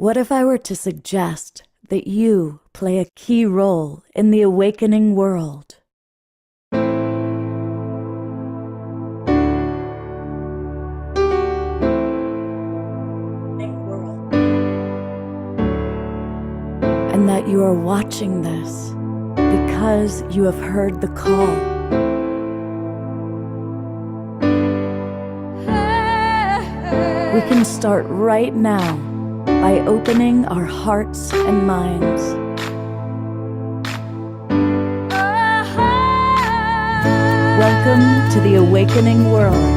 What if I were to suggest that you play a key role in the awakening world? And that you are watching this because you have heard the call. We can start right now by opening our hearts and minds. Welcome to the awakening world.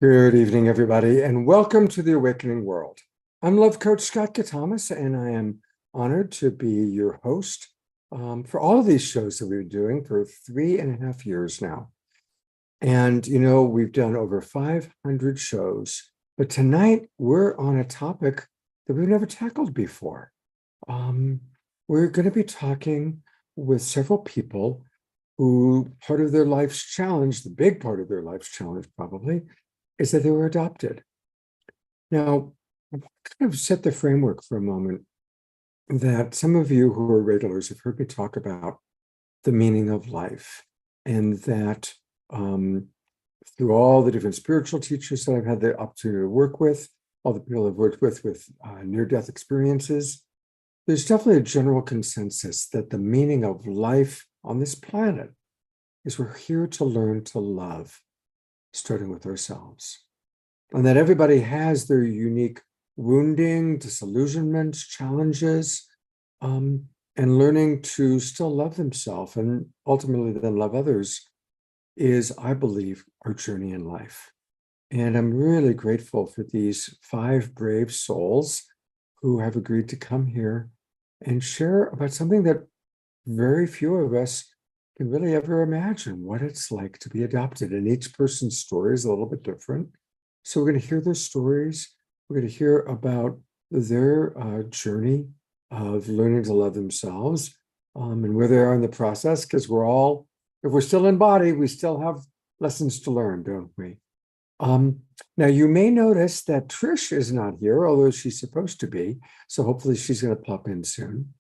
Good evening, everybody, and welcome to the Awakening World. I'm Love Coach Scott Katamas, and I am honored to be your host for all of these shows that we've been doing for 3.5 years now. And, you know, we've done over 500 shows, but tonight we're on a topic that we've never tackled before. We're going to be talking with several people who part of their life's challenge, the big part of their life's challenge probably, is that they were adopted. Now, I'll kind of set the framework for a moment that some of you who are regulars have heard me talk about the meaning of life, and that through all the different spiritual teachers that I've had the opportunity to work with, all the people I've worked with near-death experiences, there's definitely a general consensus that the meaning of life on this planet is we're here to learn to love, starting with ourselves. And that everybody has their unique wounding, disillusionments, challenges, and learning to still love themselves and ultimately then love others is, I believe, our journey in life. And I'm really grateful for these 5 brave souls who have agreed to come here and share about something that very few of us can really ever imagine, what it's like to be adopted. And each person's story is a little bit different. So we're going to hear their stories. We're going to hear about their journey of learning to love themselves and where they are in the process, because we're all, if we're still in body, we still have lessons to learn, don't we? Now, you may notice that Trish is not here, although she's supposed to be. So hopefully she's going to pop in soon.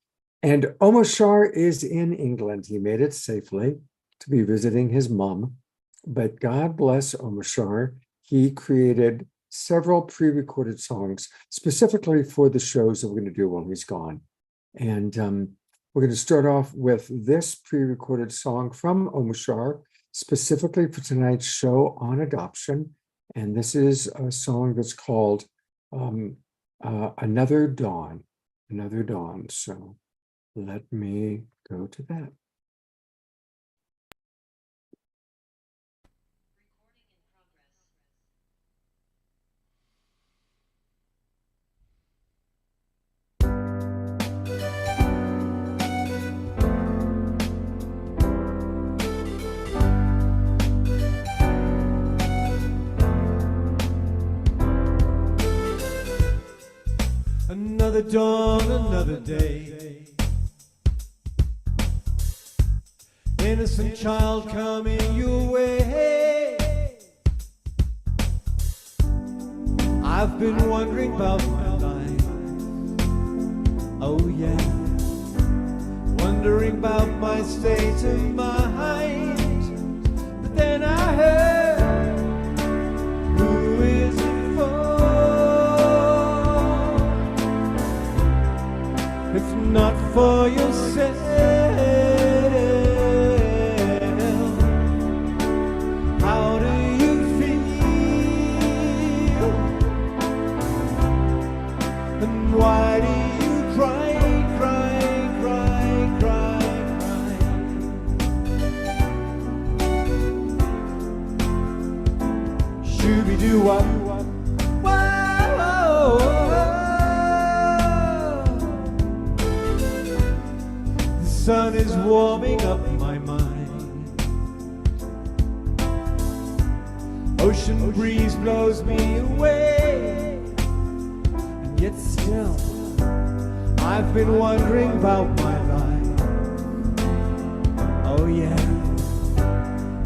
And Omashar is in England. He made it safely to be visiting his mom. But God bless Omashar. He created several pre-recorded songs specifically for the shows that we're going to do while he's gone. And we're going to start off with this pre-recorded song from Omashar, specifically for tonight's show on adoption. And this is a song that's called Another Dawn. Another Dawn. So let me go to that. Another dawn, another day. Innocent child coming your way. I've been wondering about my life. Oh yeah. Wondering about my state of mind. But then I heard if not for yourself? How do you feel? And why do you cry, cry, cry, cry, cry? Shooby-doo-wop. The sun is warming up my mind. Ocean breeze blows me away, and yet still I've been wondering about my life. Oh yeah,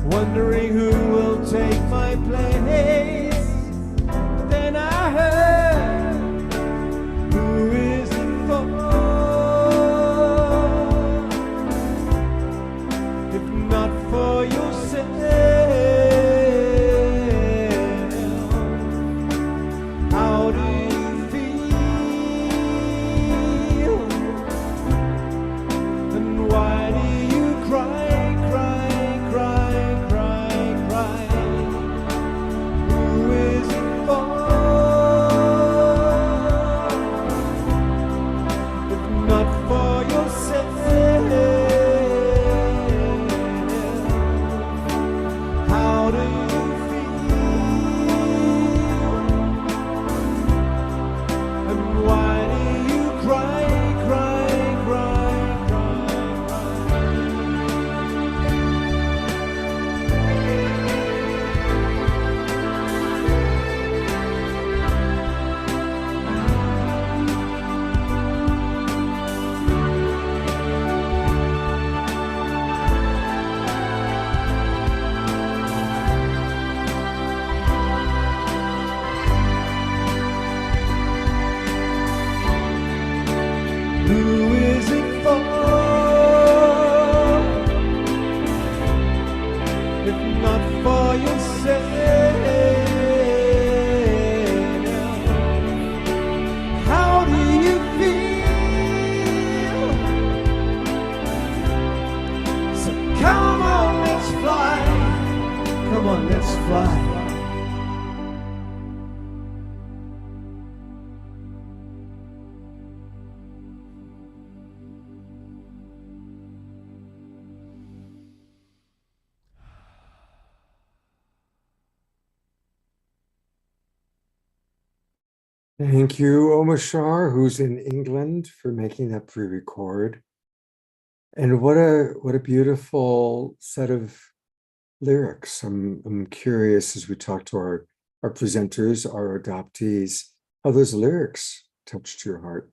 wondering who will take my place. But then I heard, who is it for? If not for yourself, how do you feel? And why do you cry, cry, cry, cry, cry? Who is it for? If not for yourself, how do you feel? And why do you cry, cry, cry, cry, Who is it for? If not for yourself, how do you feel? So come on, let's fly. Come on, let's fly. Thank you, Omashar, who's in England, for making that pre-record. And what a beautiful set of lyrics. I'm curious, as we talk to our presenters, our adoptees, how those lyrics touched your heart.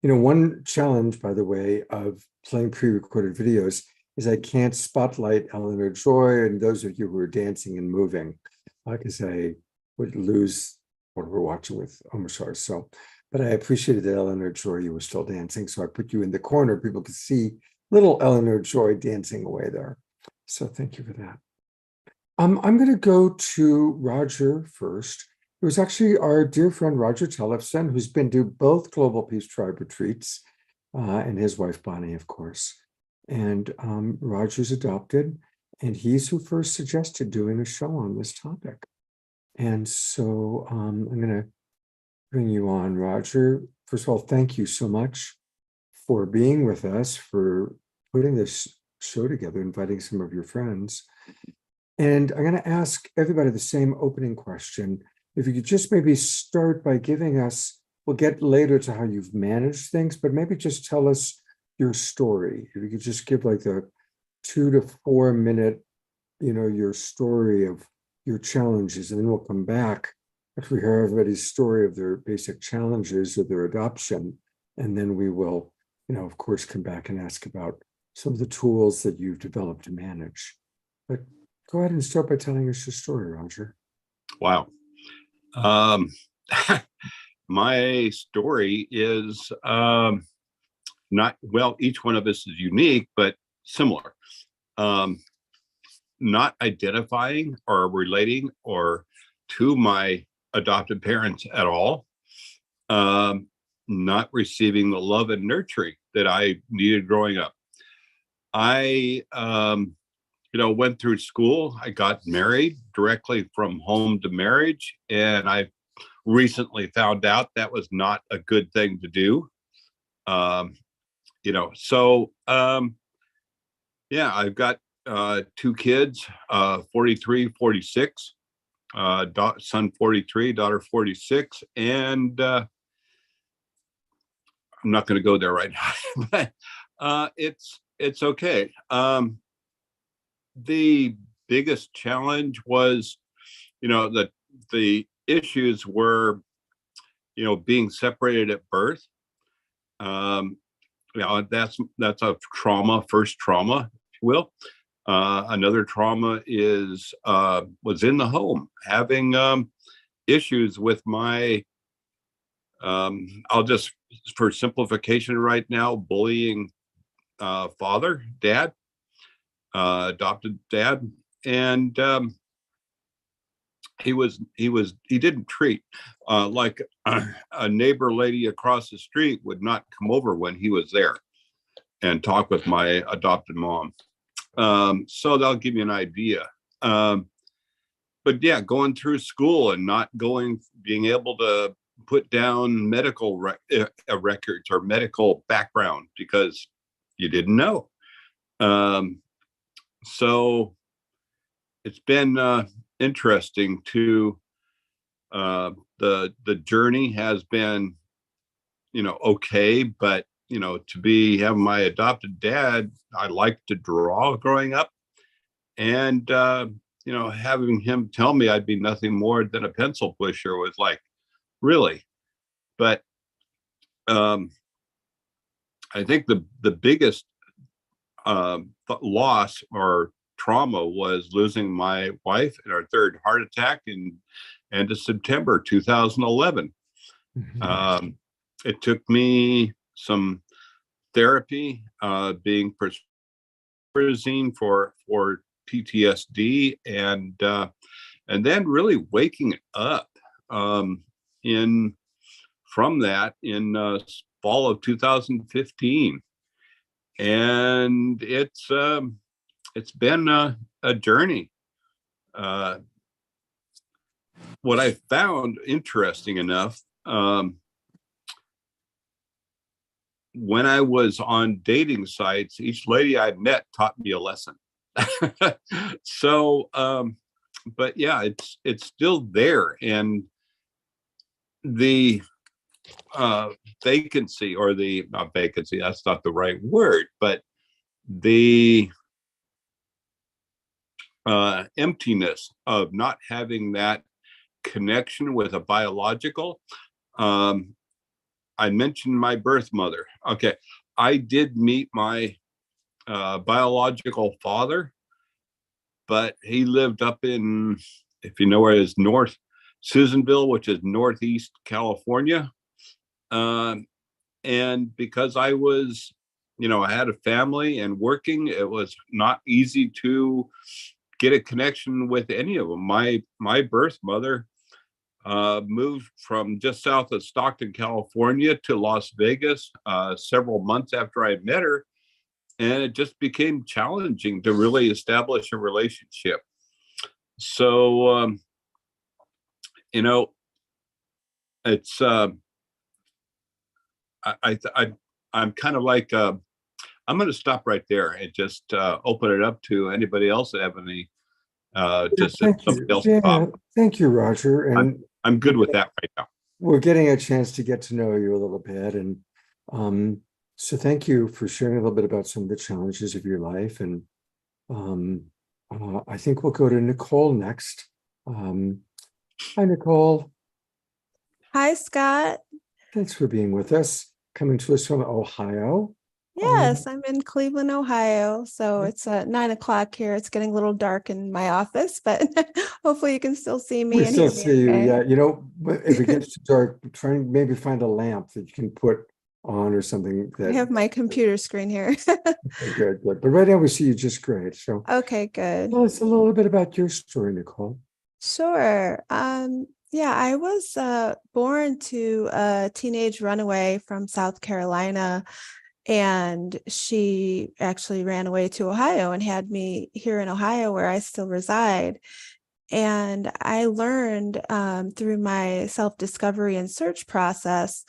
You know, one challenge, by the way, of playing pre-recorded videos is I can't spotlight Eleanor Joy and those of you who are dancing and moving, because I would lose what we're watching with Omashar. So, but I appreciated that Eleanor Joy, you were still dancing. So I put you in the corner. People could see little Eleanor Joy dancing away there. So thank you for that. I'm going to go to Roger first. It was actually our dear friend Roger Tellefson, who's been to both Global Peace Tribe retreats, and his wife Bonnie, of course. And Roger's adopted, and he's who first suggested doing a show on this topic. And so I'm going to bring you on, Roger. First of all, thank you so much for being with us, for putting this show together, inviting some of your friends. And I'm going to ask everybody the same opening question. If you could just maybe start by giving us, we'll get later to how you've managed things, but maybe just tell us your story. If you could just give like the 2 to 4 minute, your story of your challenges, and then we'll come back after we hear everybody's story of their basic challenges of their adoption. And then we will, of course, come back and ask about some of the tools that you've developed to manage. But go ahead and start by telling us your story, Roger. Wow. My story is not, well, each one of us is unique, but similar. Not identifying or relating or to my adopted parents at all. not receiving the love and nurturing that I needed growing up. I, went through school. I got married directly from home to marriage, and I recently found out that was not a good thing to do. I've got two kids, 43, 46, son 43, daughter 46, and I'm not going to go there right now, but it's okay. The biggest challenge was, the issues were, being separated at birth. That's a trauma, first trauma, if you will. Another trauma was in the home, having issues with my, I'll just, for simplification right now, bullying dad, adopted dad. And he didn't treat like a neighbor lady across the street would not come over when he was there and talk with my adopted mom. So that'll give you an idea. But yeah, going through school and not being able to put down medical records or medical background because you didn't know. So it's been interesting to the journey has been, okay, but to have my adopted dad, I liked to draw growing up, and having him tell me I'd be nothing more than a pencil pusher was like, really? But I think the biggest loss or trauma was losing my wife in our third heart attack in end of September 2011. Mm-hmm. It took me some therapy, being prescribed for PTSD, and then really waking up from that in fall of 2015, and it's been a journey. What I found interesting enough, when I was on dating sites, each lady I met taught me a lesson. So, but yeah, it's still there, and the vacancy, or the not vacancy, that's not the right word, but the emptiness of not having that connection with a biological. I mentioned my birth mother. Okay, I did meet my biological father, but he lived up in, if you know where it is, North Susanville, which is Northeast California. And because I was, I had a family and working, it was not easy to get a connection with any of them. My birth mother moved from just south of Stockton, California to Las Vegas several months after I met her. And it just became challenging to really establish a relationship. So, it's, I'm kind of like, I'm going to stop right there and just open it up to anybody else that have any, just Thank somebody you. else. Yeah, thank you, Roger. And I'm good with that right now. we're getting a chance to get to know you a little bit. And so thank you for sharing a little bit about some of the challenges of your life. And I think we'll go to Nicole next. Hi, Nicole. Hi, Scott. Thanks for being with us. Coming to us from Ohio. Yes, I'm in Cleveland, Ohio. So it's 9 o'clock here. It's getting a little dark in my office, but hopefully you can still see me. We and still hear me see you. okay. Yeah. If it gets too dark, try and maybe find a lamp that you can put on or something. I have my computer screen here. Okay, good. But right now we see you just great. So Okay, good. tell us a little bit about your story, Nicole. Sure. Yeah, I was born to a teenage runaway from South Carolina, and she actually ran away to Ohio and had me here in Ohio, where I still reside. And I learned through my self-discovery and search process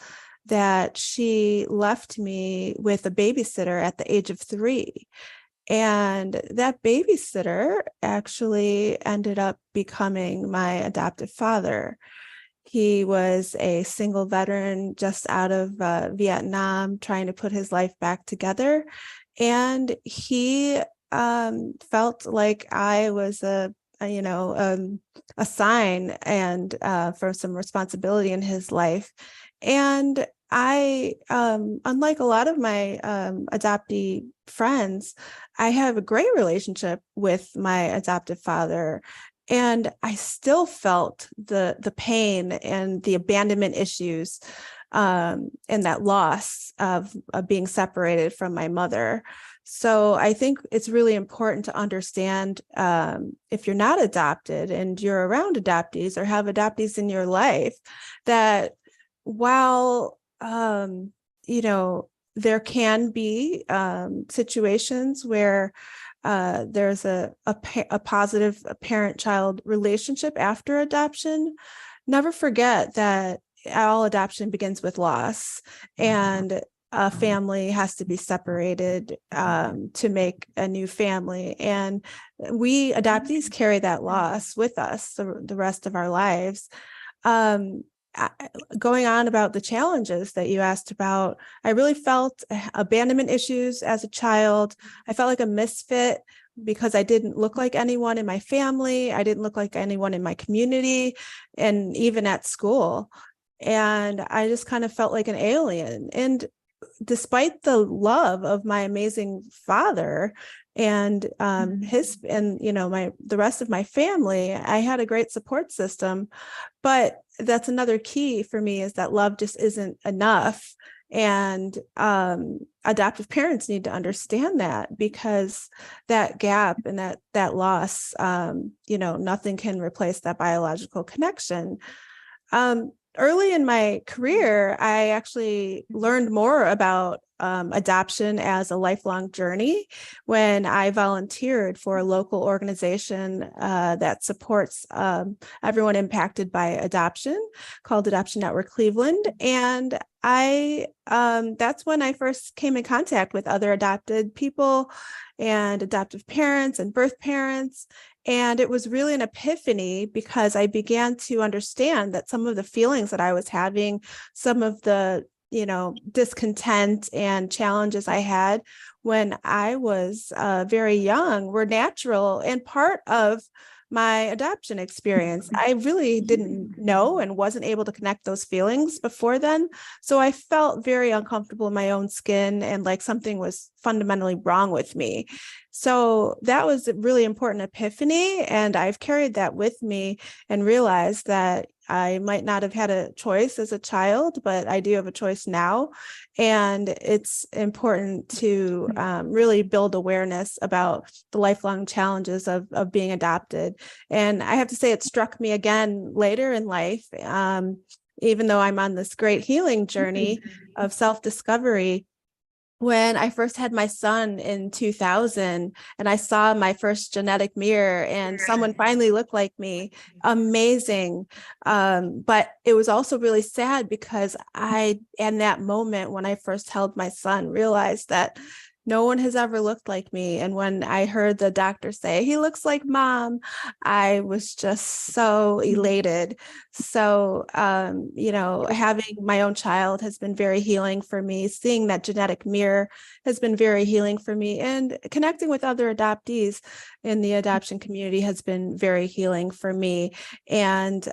that she left me with a babysitter at the age of 3. And that babysitter actually ended up becoming my adoptive father. He was a single veteran just out of Vietnam, trying to put his life back together. And he felt like I was a sign and for some responsibility in his life. And I, unlike a lot of my adoptee friends, I have a great relationship with my adoptive father. And I still felt the pain and the abandonment issues and that loss of being separated from my mother. So I think it's really important to understand if you're not adopted and you're around adoptees or have adoptees in your life, that while there can be situations where there's a positive parent-child relationship after adoption, never forget that all adoption begins with loss, and a family has to be separated to make a new family. And we adoptees carry that loss with us the rest of our lives. Going on about the challenges that you asked about, I really felt abandonment issues as a child. I felt like a misfit because I didn't look like anyone in my family. I didn't look like anyone in my community and even at school. And I just kind of felt like an alien. And despite the love of my amazing father and the rest of my family, I had a great support system. But that's another key for me, is that love just isn't enough. And adoptive parents need to understand that, because that gap and that loss, nothing can replace that biological connection. Early in my career, I actually learned more about adoption as a lifelong journey when I volunteered for a local organization that supports everyone impacted by adoption, called Adoption Network Cleveland. And that's when I first came in contact with other adopted people and adoptive parents and birth parents. And it was really an epiphany, because I began to understand that some of the feelings that I was having, some of the discontent and challenges I had when I was very young, were natural and part of my adoption experience. I really didn't know and wasn't able to connect those feelings before then. So I felt very uncomfortable in my own skin and like something was fundamentally wrong with me. So that was a really important epiphany. And I've carried that with me and realized that I might not have had a choice as a child, but I do have a choice now. And it's important to really build awareness about the lifelong challenges of being adopted. And I have to say, it struck me again later in life, even though I'm on this great healing journey of self-discovery. When I first had my son in 2000 and I saw my first genetic mirror and someone finally looked like me, amazing. But it was also really sad, because in that moment when I first held my son, realized that no one has ever looked like me. And when I heard the doctor say, "He looks like mom," I was just so elated. So, having my own child has been very healing for me. Seeing that genetic mirror has been very healing for me. And connecting with other adoptees in the adoption community has been very healing for me. And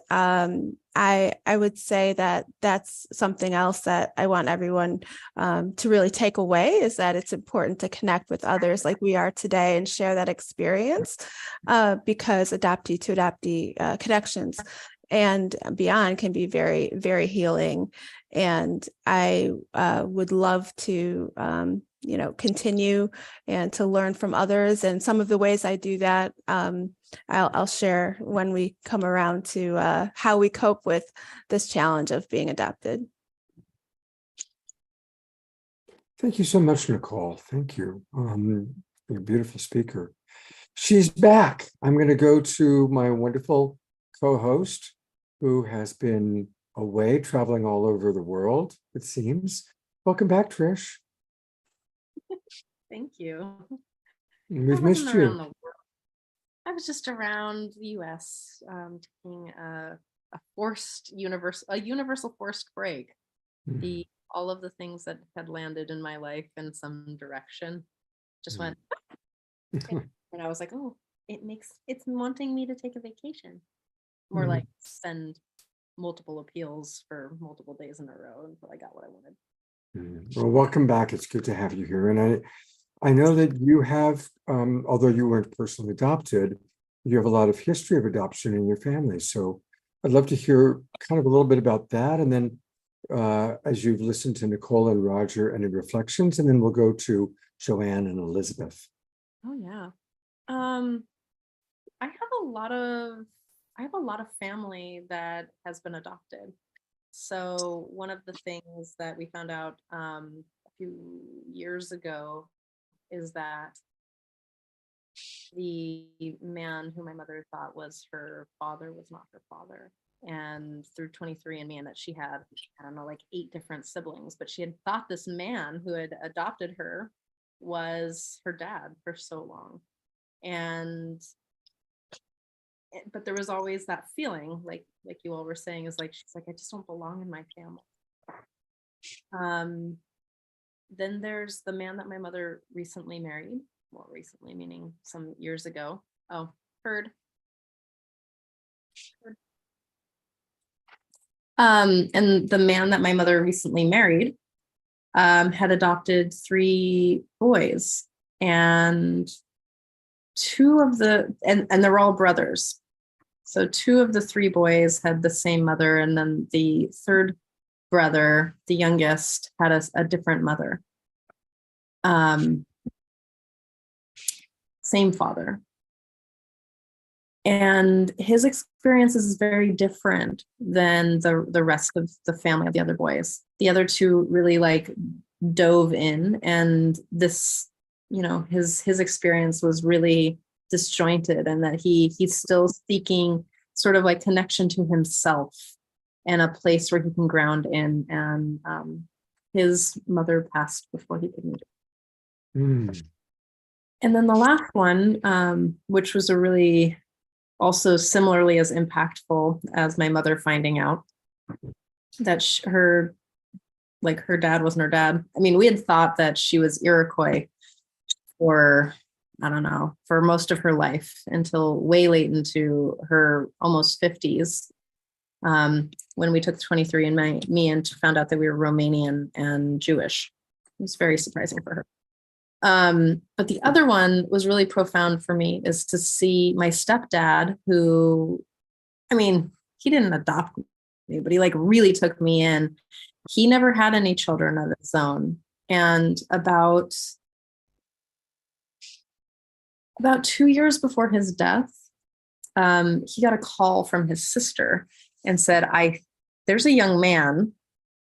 I would say that that's something else that I want everyone to really take away, is that it's important to connect with others like we are today and share that experience, because adoptee to adoptee connections and beyond can be very, very healing. And I would love to continue and to learn from others. And some of the ways I do that, I'll share when we come around to how we cope with this challenge of being adopted. Thank you so much, Nicole. Thank you. You're a beautiful speaker. She's back. I'm going to go to my wonderful co-host who has been away, traveling all over the world, it seems. Welcome back, Trish. Thank you. We've I missed wasn't around you. the world. I was just around the U.S. Taking a universal forced break. All of the things that had landed in my life in some direction just went, and I was like, oh, it's wanting me to take a vacation, more like send multiple appeals for multiple days in a row until I got what I wanted. Well, welcome back. It's good to have you here. And I know that you have, although you weren't personally adopted, you have a lot of history of adoption in your family. So I'd love to hear kind of a little bit about that. And then as you've listened to Nicole and Roger, any reflections, and then we'll go to Joanne and Elizabeth. Oh yeah. I have a lot of family that has been adopted. So one of the things that we found out a few years ago is that the man who my mother thought was her father was not her father. And through 23andMe, and that she had, I don't know, like 8 different siblings, but she had thought this man who had adopted her was her dad for so long. But there was always that feeling, like you all were saying, is like, she's like, I just don't belong in my family. Then there's the man that my mother recently married. Well, recently meaning some years ago. Oh, heard. And the man that my mother recently married had adopted 3 boys, and 2 of and they're all brothers. So 2 of the 3 boys had the same mother, and then the 3rd brother, the youngest, had a different mother. Same father. And his experience is very different than the rest of the family of the other boys. The other 2 really like dove in, and this, his experience was really disjointed, and that he's still seeking sort of like connection to himself and a place where he can ground in. And his mother passed before he could meet her. And then the last one, which was a really also similarly as impactful as my mother finding out that her dad wasn't her dad. I mean, we had thought that she was Iroquois for, I don't know, for most of her life until way late into her almost 50s, when we took 23andMe and found out that we were Romanian and Jewish. It was very surprising for her. But the other one was really profound for me, is to see my stepdad, who, I mean, he didn't adopt me, but he like really took me in. He never had any children of his own. And about 2 years before his death, he got a call from his sister and said, there's a young man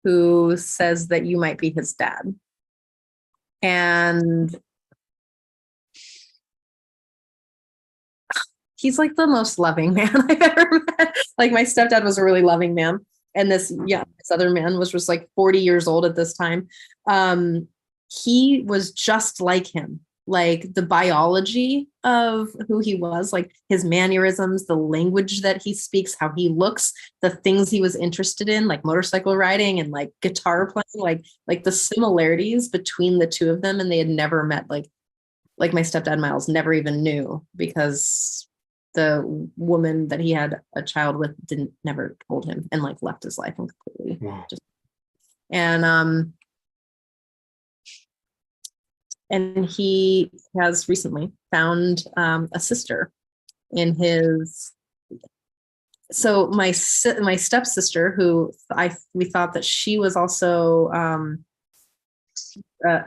who says that you might be his dad. And he's like the most loving man I've ever met. Like, my stepdad was a really loving man. And this other man was just like 40 years old at this time. He was just like him. Like, the biology of who he was, like his mannerisms, the language that he speaks, how he looks, the things he was interested in, like motorcycle riding and like guitar playing, like the similarities between the 2 of them. And they had never met, like my stepdad Miles never even knew, because the woman that he had a child with never told him, and like left his life completely. Wow. And he has recently found a sister in his. So my stepsister, who we thought that she was also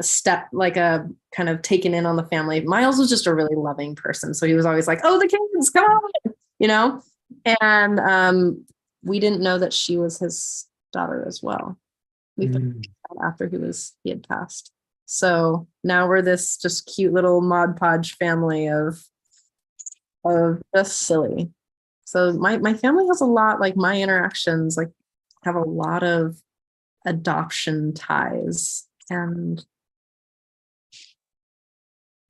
step, like a kind of taken in on the family. Miles was just a really loving person. So he was always like, oh, the kids, come on, and we didn't know that she was his daughter as well. We found out after he had passed. So now we're this just cute little Mod Podge family of just silly. So my family has a lot, like my interactions, like have a lot of adoption ties, and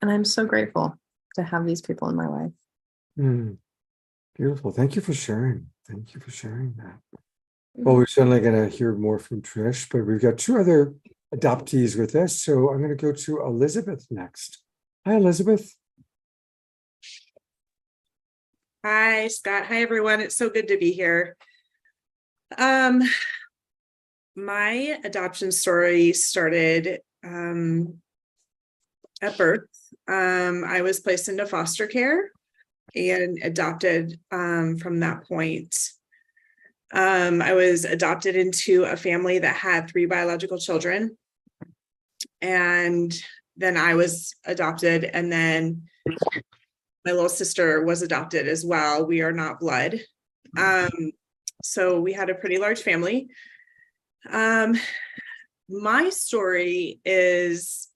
I'm so grateful to have these people in my life. Beautiful. Thank you for sharing. Thank you for sharing that. Well, we're certainly going to hear more from Trish, but we've got two other adoptees with us. So I'm going to go to Elizabeth next. Hi, Elizabeth. Hi, Scott. Hi, everyone. It's so good to be here. My adoption story started at birth. I was placed into foster care and adopted from that point. I was adopted into a family that had 3 biological children. And then I was adopted, and then my little sister was adopted as well. We are not blood. So we had a pretty large family. My story is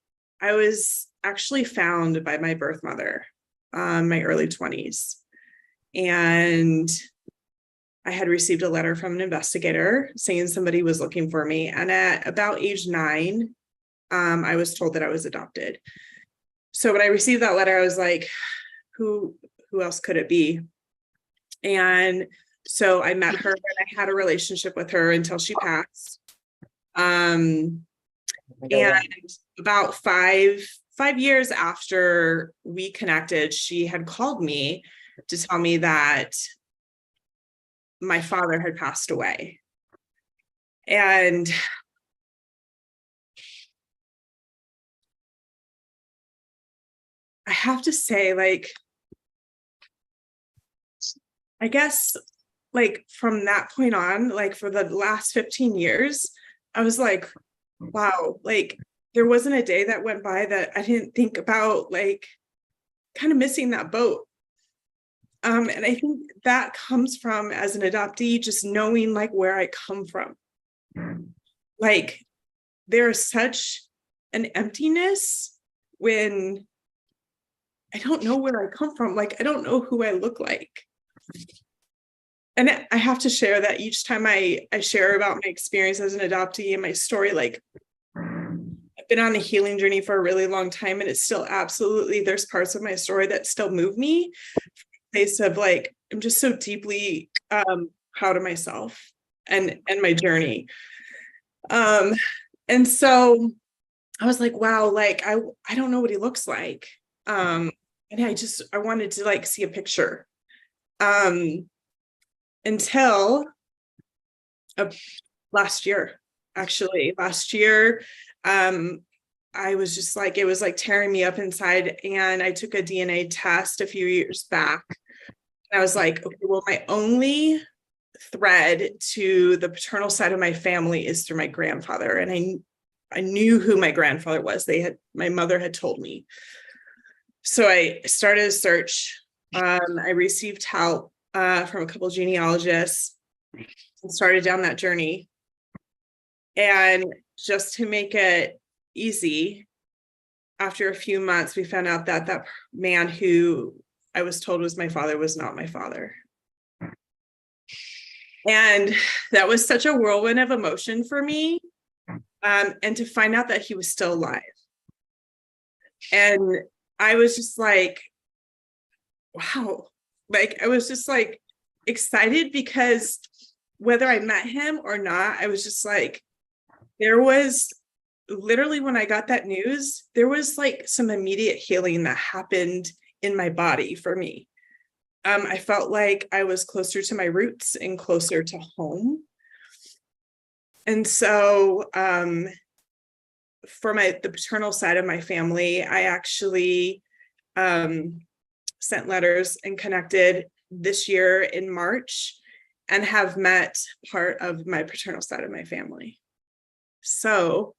I was actually found by my birth mother, my early 20s. And I had received a letter from an investigator saying somebody was looking for me. And at about age 9, I was told that I was adopted. So when I received that letter, I was like, who else could it be? And so I met her and I had a relationship with her until she passed. And about five years after we connected, she had called me to tell me that my father had passed away. And I have to say, like, I guess, like, from that point on, like, for the last 15 years, I was like, wow, like, there wasn't a day that went by that I didn't think about, like, kind of missing that boat. And I think that comes from, as an adoptee, just knowing, like, where I come from. Like, there's such an emptiness when I don't know where I come from. Like, I don't know who I look like. And I have to share that each time I share about my experience as an adoptee and my story, like, I've been on a healing journey for a really long time, and it's still absolutely, there's parts of my story that still move me. Place of, like, I'm just so deeply proud of myself and my journey. And so I was like, wow, like, I don't know what he looks like. And I wanted to, like, see a picture. Until last year, I was just like, it was like tearing me up inside. And I took a DNA test a few years back. And I was like, okay, well, my only thread to the paternal side of my family is through my grandfather. And I knew who my grandfather was. My mother had told me. So I started a search. I received help from a couple of genealogists and started down that journey. And just to make it easy, after a few months, we found out that that man who I was told was my father was not my father. And that was such a whirlwind of emotion for me. And to find out that he was still alive. And I was just like, wow. Like, I was just, like, excited, because whether I met him or not, I was just like, there was literally, when I got that news, there was, like, some immediate healing that happened in my body for me. I felt like I was closer to my roots and closer to home. And so for the paternal side of my family, I actually sent letters and connected this year in March, and have met part of my paternal side of my family. So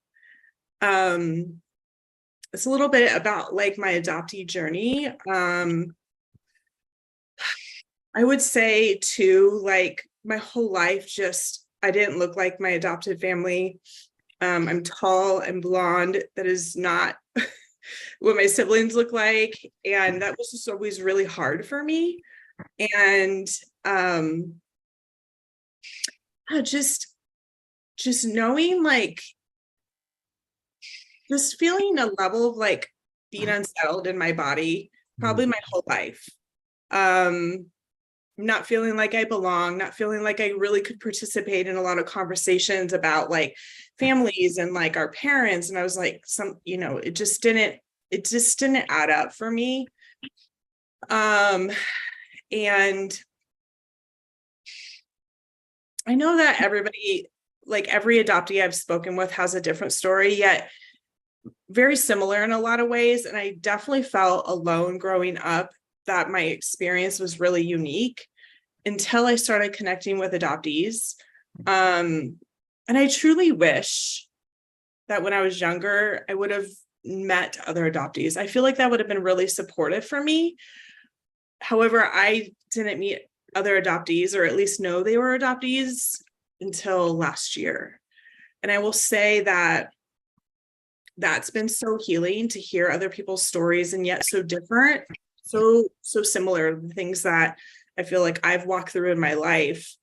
It's a little bit about like my adoptee journey. I would say too, like my whole life, just I didn't look like my adopted family. I'm tall and blonde. That is not what my siblings look like. And that was just always really hard for me. And just knowing like, just feeling a level of like being unsettled in my body, probably my whole life. Not feeling like I belong, not feeling like I really could participate in a lot of conversations about like families and like our parents. And I was like, it just didn't add up for me. And I know that everybody, like every adoptee I've spoken with has a different story, yet very similar in a lot of ways. And I definitely felt alone growing up, that my experience was really unique until I started connecting with adoptees. And I truly wish that when I was younger, I would have met other adoptees. I feel like that would have been really supportive for me. However, I didn't meet other adoptees, or at least know they were adoptees, until last year. And I will say that that's been so healing to hear other people's stories, and yet so different, so similar, the things that I feel like I've walked through in my life,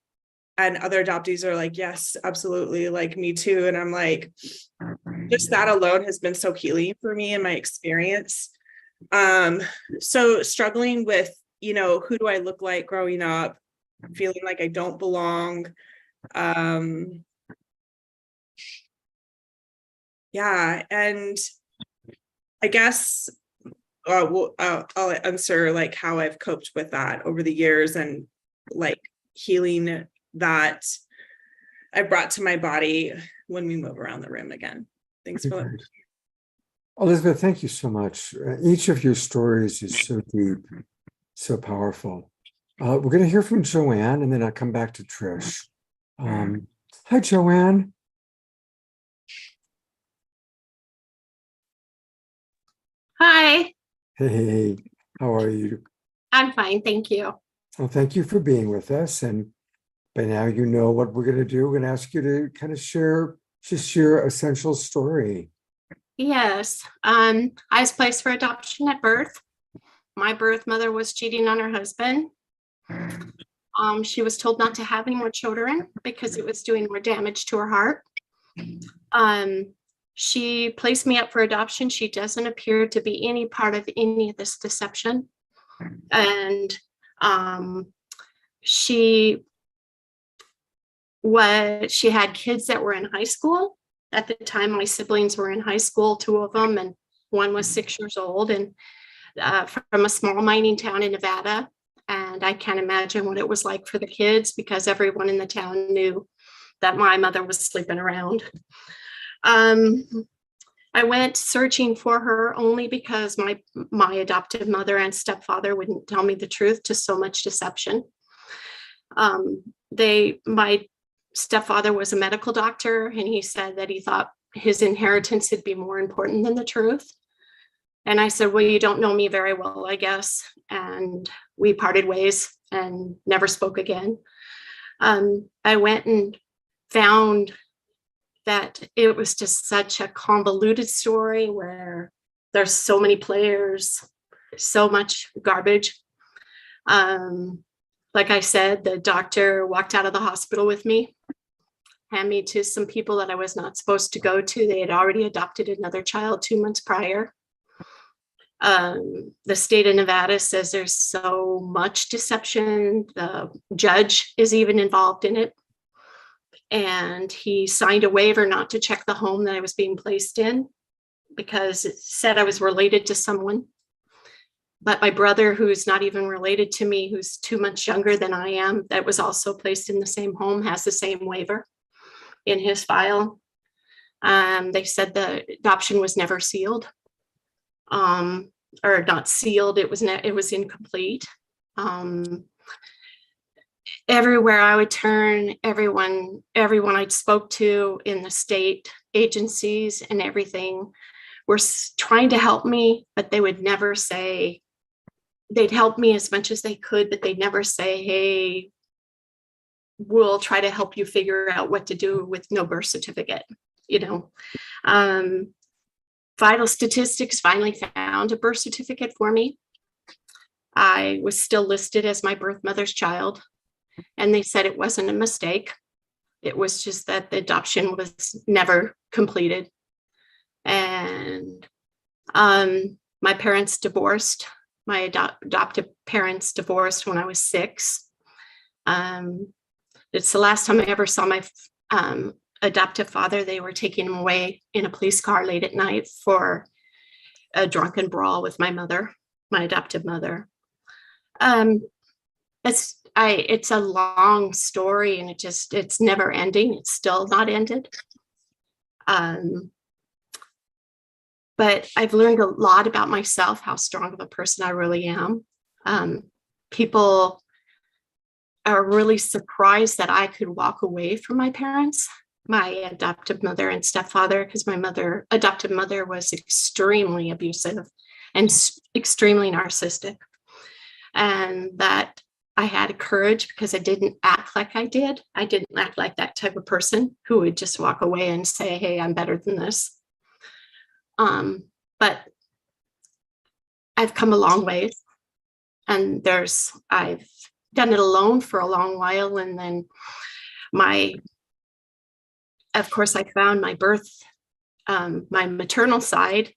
and other adoptees are like, yes, absolutely, like me too. And I'm like, just that alone has been so healing for me in my experience. So struggling with, who do I look like growing up, feeling like I don't belong. Yeah, and I guess I'll answer like how I've coped with that over the years, and like healing that I brought to my body when we move around the room again. Thanks for that. Elizabeth, thank you so much. Each of your stories is so deep, so powerful. We're going to hear from Joanne, and then I'll come back to Trish. Hi, Joanne. Hi, Hey, how are you? I'm fine, thank you. Well, thank you for being with us. And by now, you know what we're going to do. We're going to ask you to kind of share just your essential story. Yes, I was placed for adoption at birth. My birth mother was cheating on her husband. She was told not to have any more children because it was doing more damage to her heart. She placed me up for adoption. She doesn't appear to be any part of any of this deception. And she had kids that were in high school. At the time, my siblings were in high school, 2 of them, and one was 6 years old, and from a small mining town in Nevada. And I can't imagine what it was like for the kids, because everyone in the town knew that my mother was sleeping around. I went searching for her only because my adoptive mother and stepfather wouldn't tell me the truth, to so much deception. My stepfather was a medical doctor, and he said that he thought his inheritance would be more important than the truth. And I said, well, you don't know me very well, I guess. And we parted ways and never spoke again. I went and found that it was just such a convoluted story where there's so many players, so much garbage. Like I said, the doctor walked out of the hospital with me, handed me to some people that I was not supposed to go to. They had already adopted another child 2 months prior. The state of Nevada says there's so much deception. The judge is even involved in it. And he signed a waiver not to check the home that I was being placed in, because it said I was related to someone. But my brother, who's not even related to me, who's 2 months younger than I am, that was also placed in the same home, has the same waiver in his file. They said the adoption was never sealed, or not sealed. It was incomplete. everywhere I would turn, everyone I spoke to in the state agencies and everything were trying to help me, but they would never say, they'd help me as much as they could, but they'd never say, hey, we'll try to help you figure out what to do with no birth certificate, you know. Vital Statistics finally found a birth certificate for me. I was still listed as my birth mother's child, and they said it wasn't a mistake. It was just that the adoption was never completed. And my parents divorced. My adoptive parents divorced when I was 6. It's the last time I ever saw my adoptive father. They were taking him away in a police car late at night for a drunken brawl with my mother, my adoptive mother. It's a long story, and it's never ending. It's still not ended. But I've learned a lot about myself, how strong of a person I really am. People are really surprised that I could walk away from my parents, my adoptive mother and stepfather, because my adoptive mother was extremely abusive and extremely narcissistic. And that I had courage because I didn't act like I did. I didn't act like that type of person who would just walk away and say, hey, I'm better than this. But I've come a long way, and I've done it alone for a long while. And then of course, I found my my maternal side,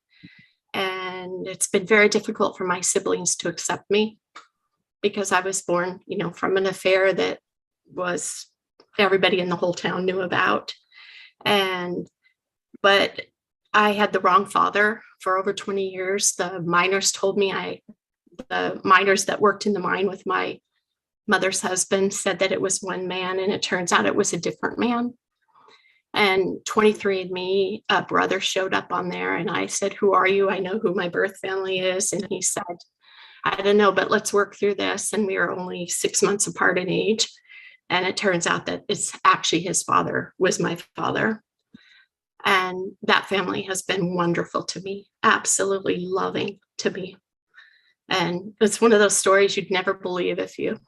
and it's been very difficult for my siblings to accept me because I was born, from an affair that was everybody in the whole town knew about. But I had the wrong father for over 20 years. The miners told me the miners that worked in the mine with my mother's husband said that it was one man, and it turns out it was a different man. And 23andMe, a brother showed up on there, and I said, who are you? I know who my birth family is. And he said, I don't know, but let's work through this. And we are only 6 months apart in age. And it turns out that it's actually his father was my father. And that family has been wonderful to me, absolutely loving to me. And it's one of those stories you'd never believe if you,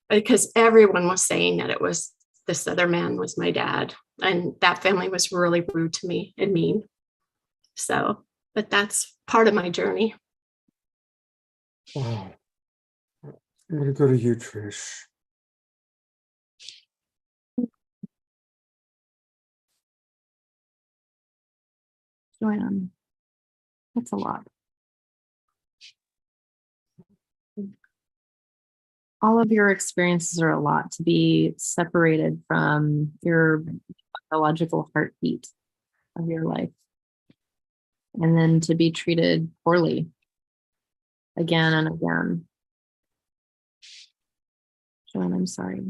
because everyone was saying that it was this other man was my dad. And that family was really rude to me and mean. So, but that's part of my journey. Wow. I'm going to go to you, Trish. Joanne, that's a lot. All of your experiences are a lot. To be separated from your biological heartbeat of your life, and then to be treated poorly again and again. Joanne, I'm sorry.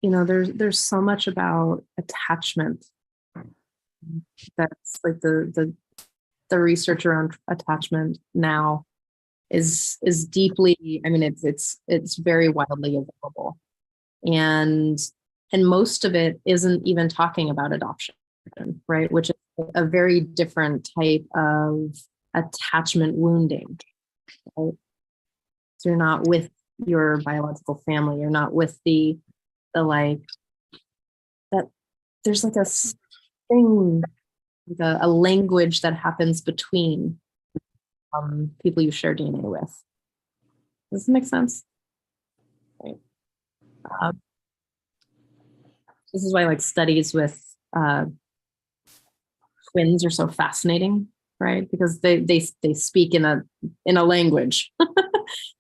There's so much about attachment that's like the research around attachment now is deeply, it's very widely available, and most of it isn't even talking about adoption, right? Which is a very different type of attachment wounding, right? So you're not with your biological family, you're not with the like that. There's like a thing, like a language that happens between people you share DNA with. Does this make sense? Right. This is why like studies with twins are so fascinating, right? Because they speak in a language, but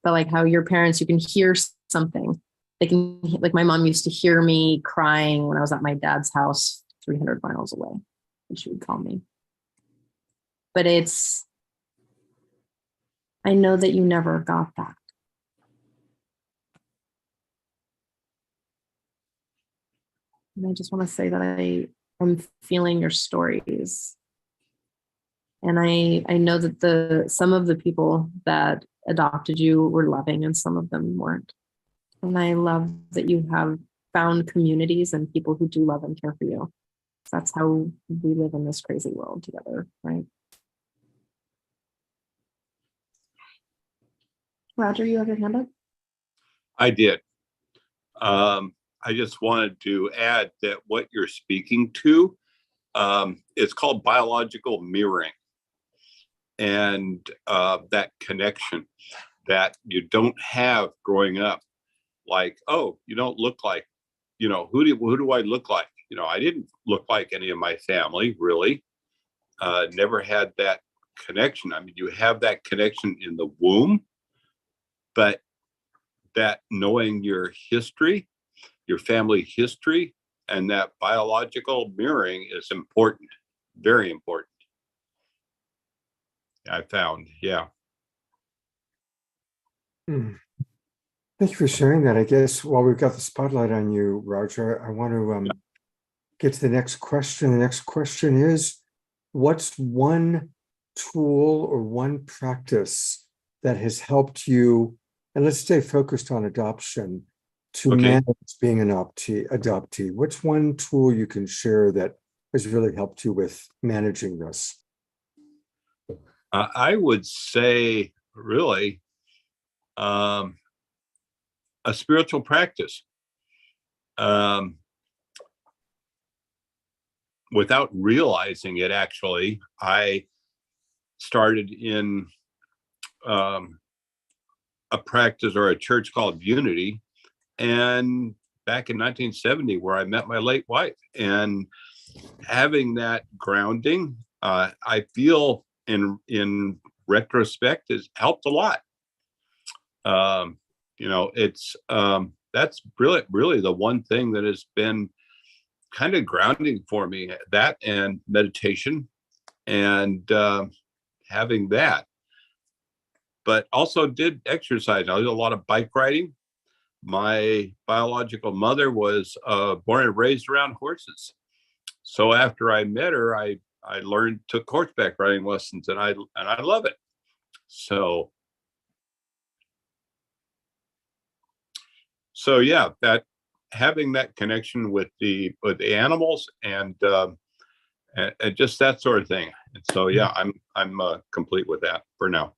like how your parents, you can hear something. They can, like my mom used to hear me crying when I was at my dad's house 300 miles away, and she would call me. But I know that you never got that. And I just want to say that I'm feeling your stories, And I know that some of the people that adopted you were loving and some of them weren't. And I love that you have found communities and people who do love and care for you. That's how we live in this crazy world together, right? Roger, you have your hand up? I did. I just wanted to add that what you're speaking to, it's called biological mirroring. And that connection that you don't have growing up, like, oh, you don't look like, who do I look like? I didn't look like any of my family, really. Never had that connection. I mean, you have that connection in the womb, but that knowing your history, your family history, and that biological mirroring is important, very important. I found, yeah. Thank you for sharing that. I guess while we've got the spotlight on you, Roger, I want to get to the next question. The next question is, what's one tool or one practice that has helped you, and let's stay focused on adoption, to manage being an adoptee? What's one tool you can share that has really helped you with managing this? I would say, really, a spiritual practice. Without realizing it, actually, I started in a practice or a church called Unity, and back in 1970, where I met my late wife. And having that grounding, I feel in retrospect, has helped a lot. It's that's really the one thing that has been kind of grounding for me, that and meditation, and having that. But also did exercise. I did a lot of bike riding. My biological mother was born and raised around horses. So after I met her, I took horseback riding lessons, and I love it. So yeah, that having that connection with the animals and just that sort of thing. And so yeah, I'm complete with that for now.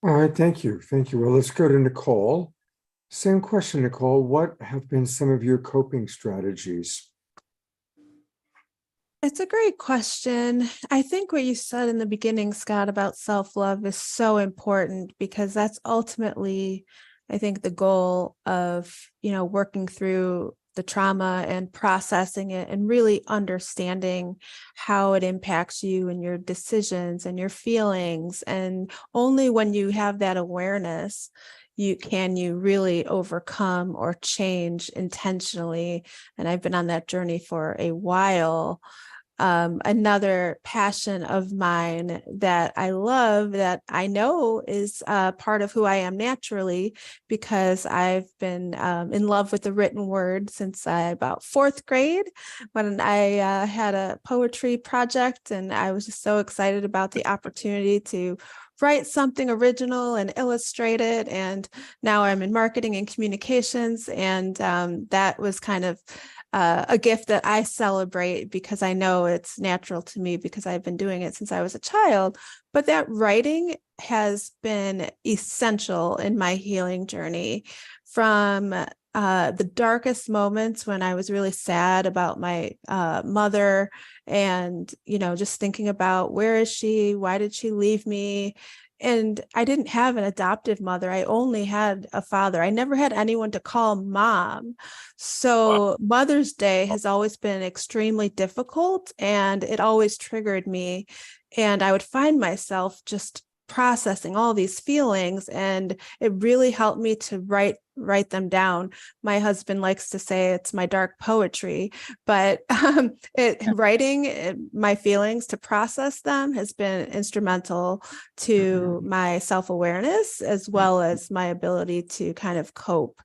All right, thank you. Well, let's go to Nicole. Same question, Nicole. What have been some of your coping strategies? It's a great question. I think what you said in the beginning, Scott, about self-love is so important, because that's ultimately, I think, the goal of, working through the trauma and processing it and really understanding how it impacts you and your decisions and your feelings. And only when you have that awareness, you really overcome or change intentionally. And I've been on that journey for a while. Another passion of mine that I love, that I know is part of who I am naturally, because I've been in love with the written word since about fourth grade, when I had a poetry project, and I was just so excited about the opportunity to write something original and illustrate it. And now I'm in marketing and communications, and that was kind of a gift that I celebrate, because I know it's natural to me, because I've been doing it since I was a child. But that writing has been essential in my healing journey, from the darkest moments when I was really sad about my mother, and, just thinking about, where is she? Why did she leave me? And I didn't have an adoptive mother. I only had a father. I never had anyone to call mom. So Mother's Day has always been extremely difficult, and it always triggered me. And I would find myself just processing all these feelings, and it really helped me to write them down. My husband likes to say it's my dark poetry, but writing my feelings to process them has been instrumental to my self-awareness, as well as my ability to kind of cope.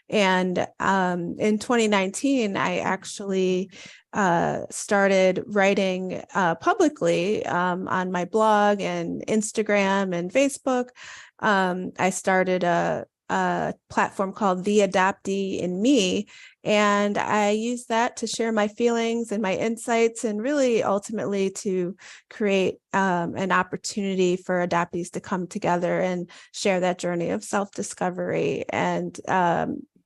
And in 2019, I actually started writing publicly on my blog and Instagram and Facebook. I started a platform called The Adoptee in Me, and I use that to share my feelings and my insights, and really ultimately to create an opportunity for adoptees to come together and share that journey of self-discovery. And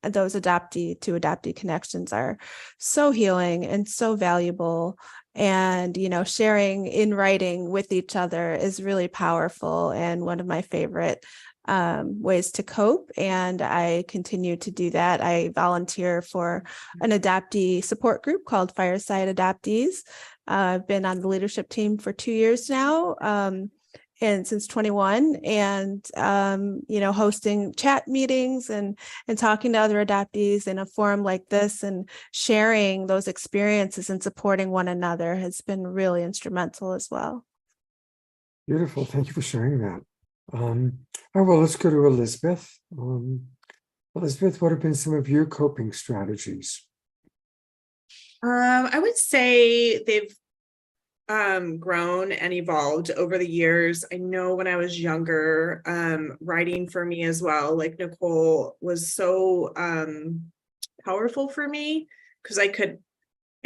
those adoptee to adoptee connections are so healing and so valuable. And, sharing in writing with each other is really powerful and one of my favorite ways to cope. And I continue to do that. I volunteer for an adoptee support group called Fireside Adoptees. I've been on the leadership team for 2 years now. And since 21, and hosting chat meetings and talking to other adoptees in a forum like this, and sharing those experiences and supporting one another has been really instrumental as well. Beautiful. Thank you for sharing that. All right, well, let's go to Elizabeth. Elizabeth, what have been some of your coping strategies? I would say they've grown and evolved over the years. I know when I was younger, writing for me as well, like Nicole, was so powerful for me, because I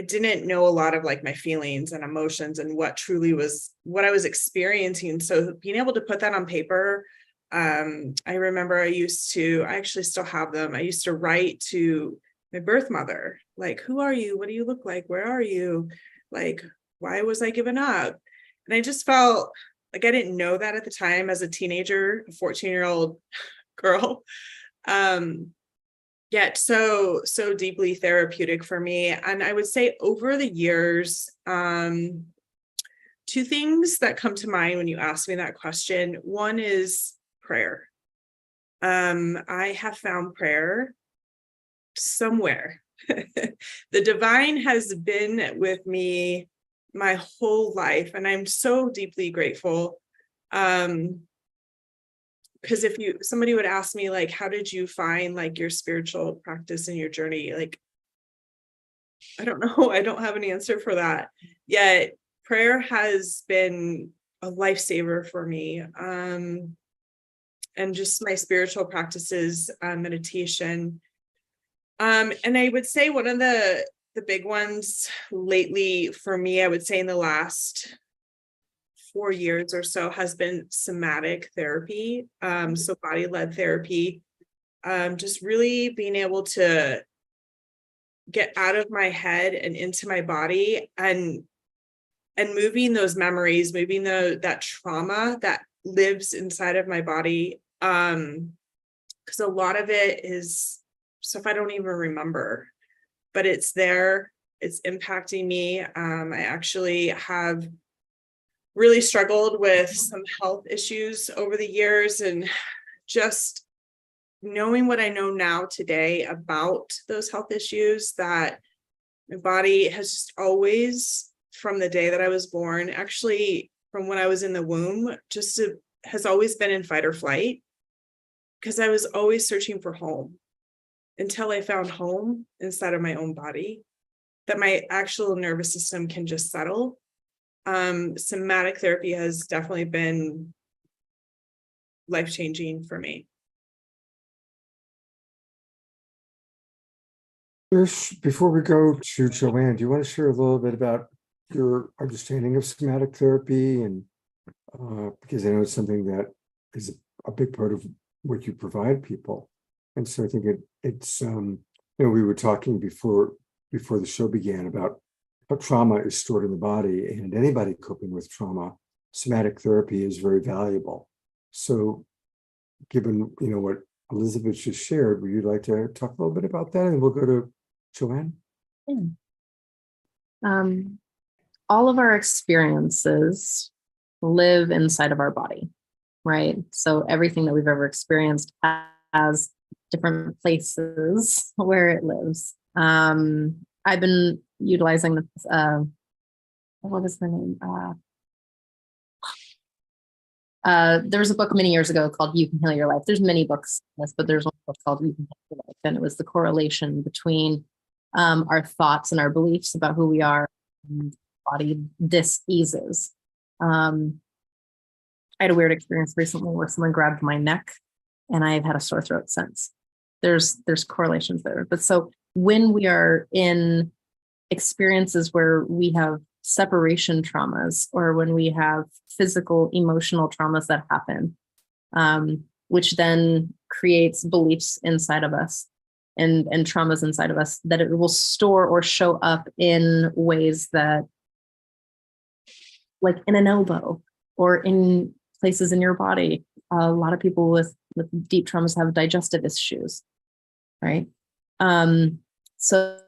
didn't know a lot of like my feelings and emotions and what truly was what I was experiencing. So being able to put that on paper, I remember I actually still have them. I used to write to my birth mother, like, who are you? What do you look like? Where are you? Like, why was I given up? And I just felt like I didn't know that at the time as a teenager, a 14-year-old girl. Yet so deeply therapeutic for me. And I would say over the years, 2 things that come to mind when you ask me that question. One is prayer. I have found prayer somewhere. The divine has been with me my whole life, and I'm so deeply grateful. Because if somebody would ask me, like, how did you find like your spiritual practice and your journey? Like, I don't know. I don't have an answer for that. Yet prayer has been a lifesaver for me. And just my spiritual practices, meditation. And I would say one of the big ones lately for me, I would say in the last 4 years or so, has been somatic therapy. So body-led therapy, just really being able to get out of my head and into my body, and moving those memories, moving that trauma that lives inside of my body. Because a lot of it is stuff I don't even remember, but it's there, it's impacting me. I actually have really struggled with some health issues over the years, and just knowing what I know now today about those health issues, that my body has just always, from the day that I was born, actually from when I was in the womb, has always been in fight or flight, because I was always searching for home until I found home inside of my own body, that my actual nervous system can just settle. Somatic therapy has definitely been life-changing for me. Before we go to Joanne, do you want to share a little bit about your understanding of somatic therapy? And because I know it's something that is a big part of what you provide people. And so I think it's we were talking before the show began about how trauma is stored in the body, and anybody coping with trauma, somatic therapy is very valuable. So given what Elizabeth just shared, would you like to talk a little bit about that? And we'll go to Joanne. All of our experiences live inside of our body, right? So everything that we've ever experienced has different places where it lives. I've been utilizing this, what is the name? There was a book many years ago called You Can Heal Your Life. There's many books on this, but there's one book called You Can Heal Your Life. And it was the correlation between our thoughts and our beliefs about who we are and body diseases. I had a weird experience recently where someone grabbed my neck and I've had a sore throat since. There's correlations there. But so when we are in experiences where we have separation traumas, or when we have physical, emotional traumas that happen, which then creates beliefs inside of us and traumas inside of us, that it will store or show up in ways that, like in an elbow or in places in your body. A lot of people with deep traumas have digestive issues, right? So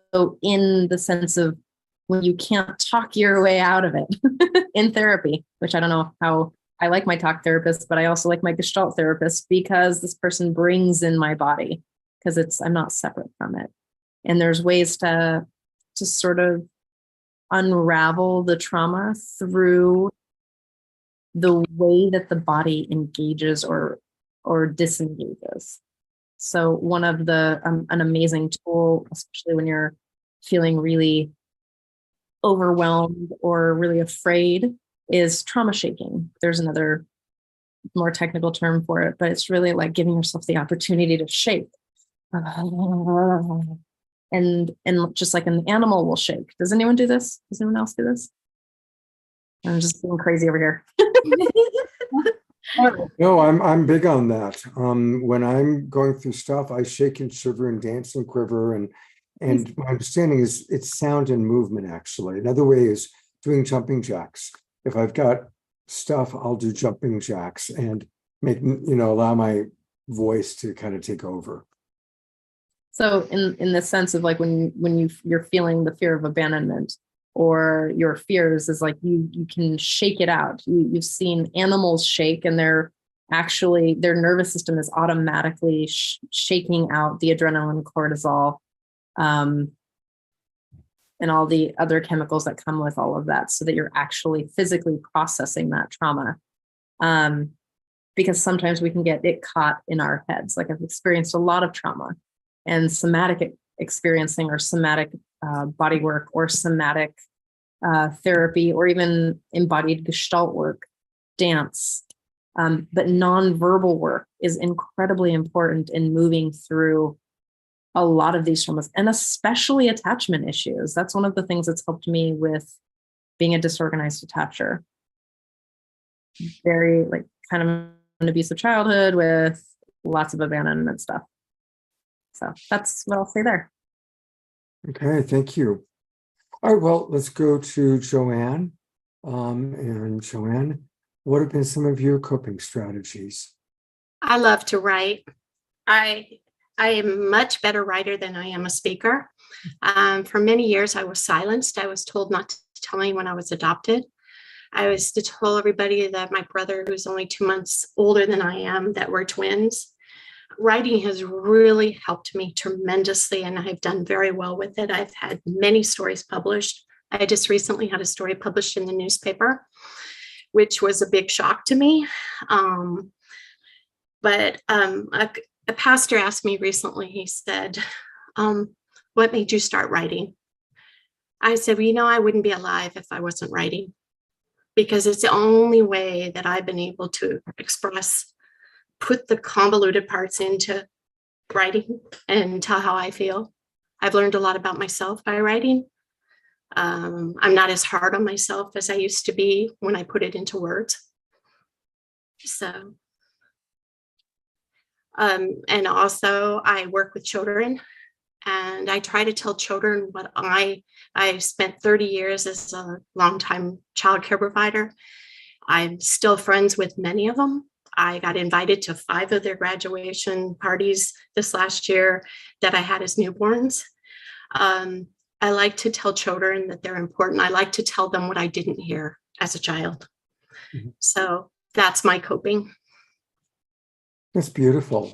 in the sense of when you can't talk your way out of it in therapy, which I don't know how I like my talk therapist, but I also like my Gestalt therapist because this person brings in my body because I'm not separate from it. And there's ways to sort of unravel the trauma through the way that the body engages or disengages. So one of the an amazing tool, especially when you're feeling really overwhelmed or really afraid, is trauma shaking. There's another more technical term for it, but it's really like giving yourself the opportunity to shake. And just like an animal will shake. Does anyone do this? Does anyone else do this? I'm just being crazy over here. No, I'm big on that. When I'm going through stuff, I shake and shiver and dance and quiver, and my understanding is it's sound and movement. Actually, another way is doing jumping jacks. If I've got stuff, I'll do jumping jacks and allow my voice to kind of take over. So in the sense of like when you're feeling the fear of abandonment or your fears, is like you can shake it out. You've seen animals shake, and their nervous system is automatically shaking out the adrenaline, cortisol, and all the other chemicals that come with all of that, so that you're actually physically processing that trauma. Because sometimes we can get it caught in our heads. Like I've experienced a lot of trauma, and somatic experiencing or somatic body work or somatic therapy or even embodied Gestalt work, dance. But nonverbal work is incredibly important in moving through a lot of these traumas, and especially attachment issues. That's one of the things that's helped me with being a disorganized attacher. Very like kind of an abusive childhood with lots of abandonment stuff. So that's what I'll say there. Okay, thank you. All right, well, let's go to Joanne. And Joanne, what have been some of your coping strategies? I love to write. I am a much better writer than I am a speaker. For many years, I was silenced. I was told not to tell anyone I was adopted. I was to tell everybody that my brother, who's only 2 months older than I am, that we're twins. Writing has really helped me tremendously, and I've done very well with it. I've had many stories published. I just recently had a story published in the newspaper, which was a big shock to me. But a pastor asked me recently, he said, what made you start writing? I said, well, I wouldn't be alive if I wasn't writing, because it's the only way that I've been able to put the convoluted parts into writing and tell how I feel. I've learned a lot about myself by writing. I'm not as hard on myself as I used to be when I put it into words. So, and also I work with children, and I try to tell children what I spent 30 years as a longtime child care provider. I'm still friends with many of them. I got invited to 5 of their graduation parties this last year that I had as newborns. I like to tell children that they're important. I like to tell them what I didn't hear as a child. Mm-hmm. So that's my coping. That's beautiful,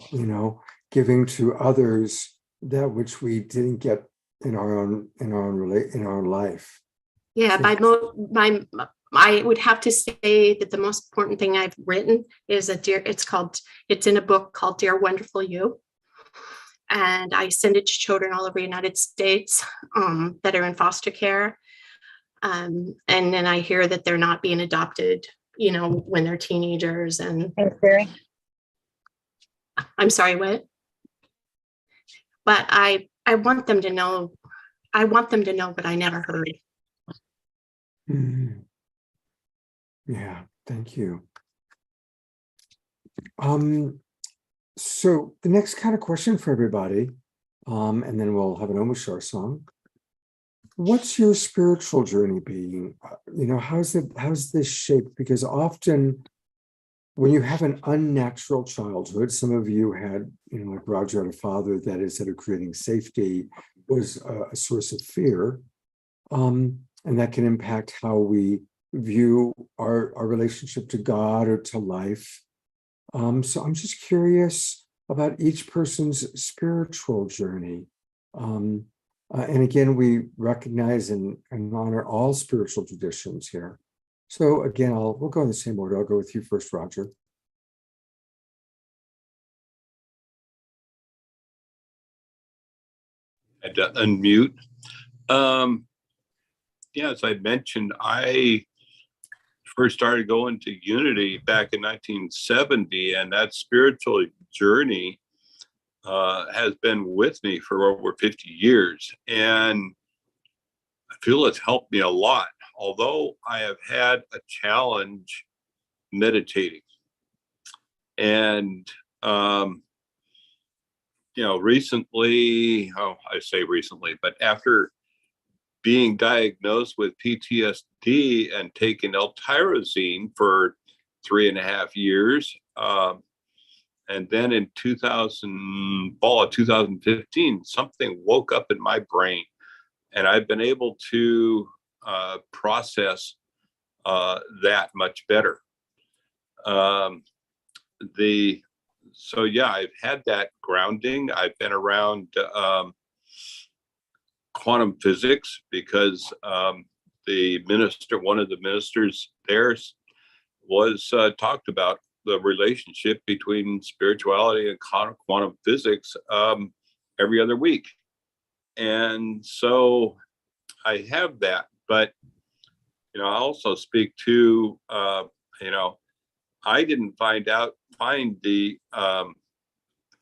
giving to others that which we didn't get in our own life. Yeah, I would have to say that the most important thing I've written is it's in a book called Dear Wonderful You. And I send it to children all over the United States that are in foster care. And then I hear that they're not being adopted, when they're teenagers. And I'm sorry, what? But I want them to know, what I never heard. Mhm. Yeah, thank you. So the next kind of question for everybody, and then we'll have an Omushar song. What's your spiritual journey being? How's this shaped? Because often when you have an unnatural childhood, some of you had, like Roger had a father that instead of creating safety was a source of fear. And that can impact how we view our relationship to God or to life. So I'm just curious about each person's spiritual journey. And again, we recognize and honor all spiritual traditions here. So again, we'll go in the same order. I'll go with you first, Roger. I had to unmute. As I mentioned, I first started going to Unity back in 1970, and that spiritual journey has been with me for over 50 years. And I feel it's helped me a lot, although I have had a challenge meditating. And, recently, I say recently, but after being diagnosed with PTSD and taking L-tyrosine for 3.5 years, and then in fall of 2015, something woke up in my brain, and I've been able to process that much better. I've had that grounding. I've been around quantum physics because one of the ministers there was talked about the relationship between spirituality and quantum physics every other week. And so I have that, but, I also speak to, I didn't find the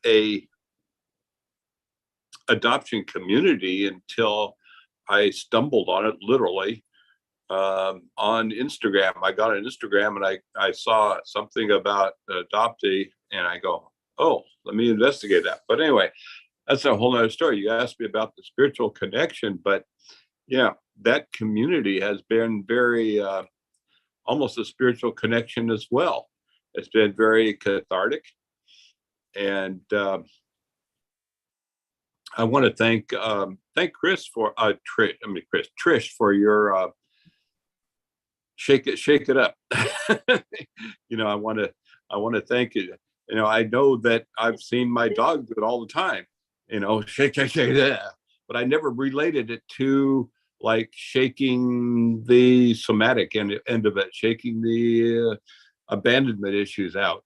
a adoption community until I stumbled on it literally on Instagram. I got on Instagram and I saw something about Adoptee, and I go, oh, let me investigate that. But anyway, that's a whole nother story. You asked me about the spiritual connection, but yeah, that community has been very almost a spiritual connection as well. It's been very cathartic. And I want to thank Chris for Trish for your shake it up. I want to thank you. I know that I've seen my dog do it all the time. Shake it. But I never related it to like shaking the somatic end of it, shaking the abandonment issues out.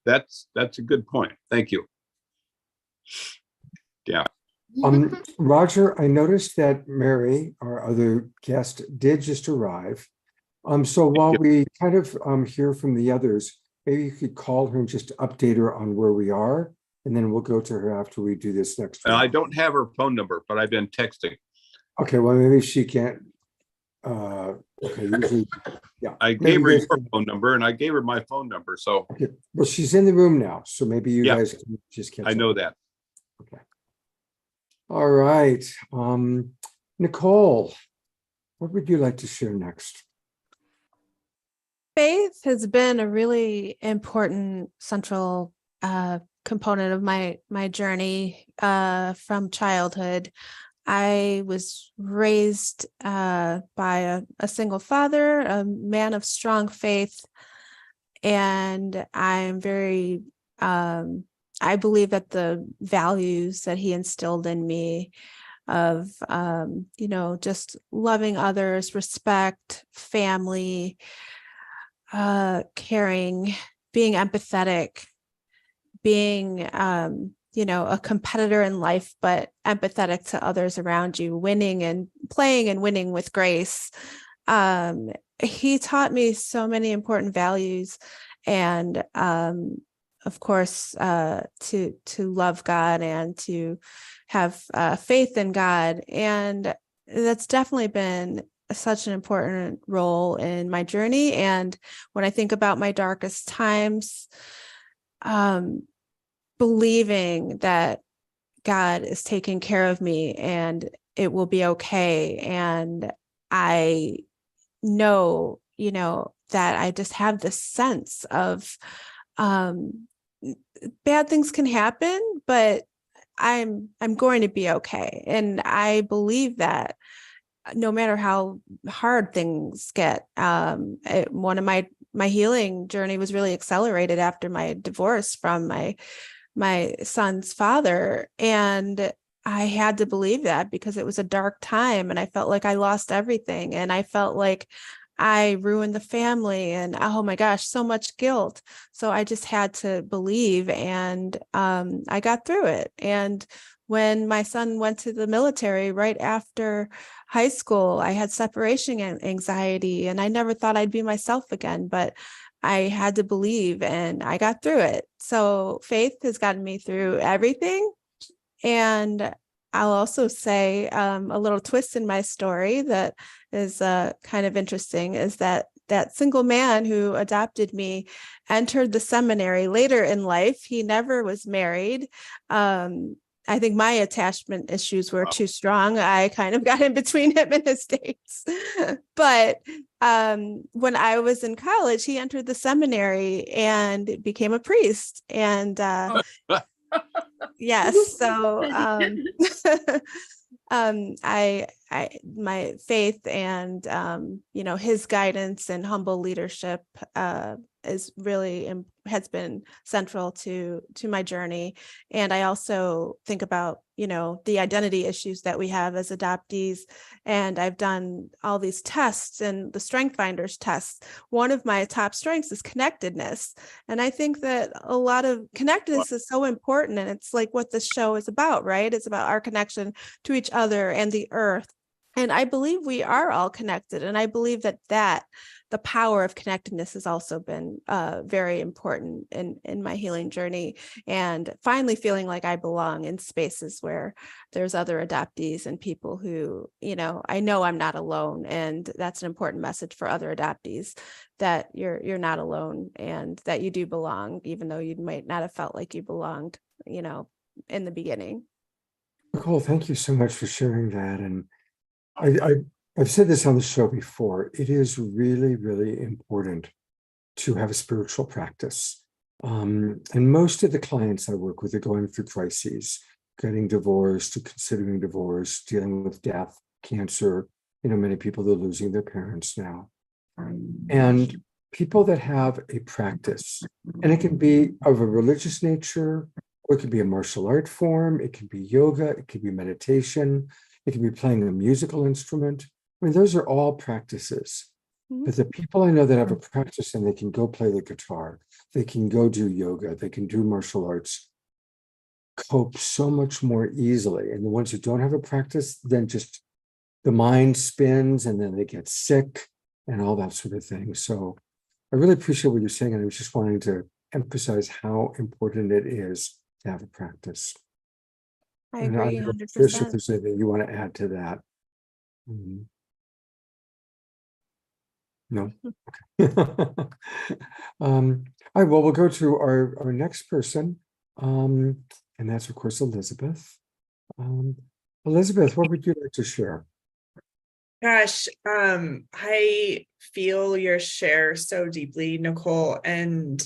That's a good point. Thank you. Yeah. Roger, I noticed that Mary, our other guest, did just arrive. So while we kind of hear from the others, maybe you could call her and just update her on where we are, and then we'll go to her after we do this next round. I don't have her phone number, but I've been texting. Okay, well, maybe she can't. Okay, usually, yeah. I gave her your phone number, and I gave her my phone number. So, okay. Well, she's in the room now, so maybe you guys can just catch I know that. Okay. All right, Nicole, what would you like to share next? Faith has been a really important central component of my journey from childhood. I was raised by a single father, a man of strong faith, and I'm very, I believe that the values that he instilled in me of, just loving others, respect, family, caring, being empathetic, being, a competitor in life, but empathetic to others around you, winning and playing and winning with grace. He taught me so many important values, and of course, to love God and to have faith in God. And that's definitely been such an important role in my journey. And when I think about my darkest times, believing that God is taking care of me and it will be okay. And I know, that I just have this sense of bad things can happen, but I'm going to be okay. And I believe that no matter how hard things get. One of my healing journey was really accelerated after my divorce from my son's father. And I had to believe that because it was a dark time and I felt like I lost everything. And I felt like I ruined the family and oh my gosh, so much guilt. So I just had to believe, and I got through it. And when my son went to the military right after high school, I had separation anxiety and I never thought I'd be myself again, but I had to believe and I got through it. So faith has gotten me through everything. And I'll also say a little twist in my story that is kind of interesting is that single man who adopted me entered the seminary later in life. He never was married. I think my attachment issues were too strong. I kind of got in between him and his dates. But when I was in college, he entered the seminary and became a priest. And yes, so my faith and his guidance and humble leadership is really has been central to my journey. And I also think about the identity issues that we have as adoptees, and I've done all these tests and the Strength Finders tests. One of my top strengths is connectedness, and I think that a lot of connectedness is so important, and it's like what this show is about, right? It's about our connection to each other and the earth. And I believe we are all connected. And I believe that the power of connectedness has also been very important in my healing journey, and finally feeling like I belong in spaces where there's other adoptees and people who, I know I'm not alone. And that's an important message for other adoptees, that you're not alone and that you do belong, even though you might not have felt like you belonged, in the beginning. Nicole, thank you so much for sharing that. And I've said this on the show before. It is really, really important to have a spiritual practice. And most of the clients I work with are going through crises, getting divorced, or considering divorce, dealing with death, cancer. Many people are losing their parents now. And people that have a practice, and it can be of a religious nature, or it can be a martial art form, it can be yoga, it can be meditation, it can be playing a musical instrument. I mean, those are all practices. Mm-hmm. But the people I know that have a practice and they can go play the guitar, they can go do yoga, they can do martial arts, cope so much more easily. And the ones who don't have a practice, then just the mind spins and then they get sick and all that sort of thing. So I really appreciate what you're saying. And I was just wanting to emphasize how important it is to have a practice. I And agree I don't know, 100%. Trish, if there's anything you want to add to that. No. All right, well, we'll go to our next person. And that's, of course, Elizabeth. Elizabeth, what would you like to share? Gosh, I feel your share so deeply, Nicole. And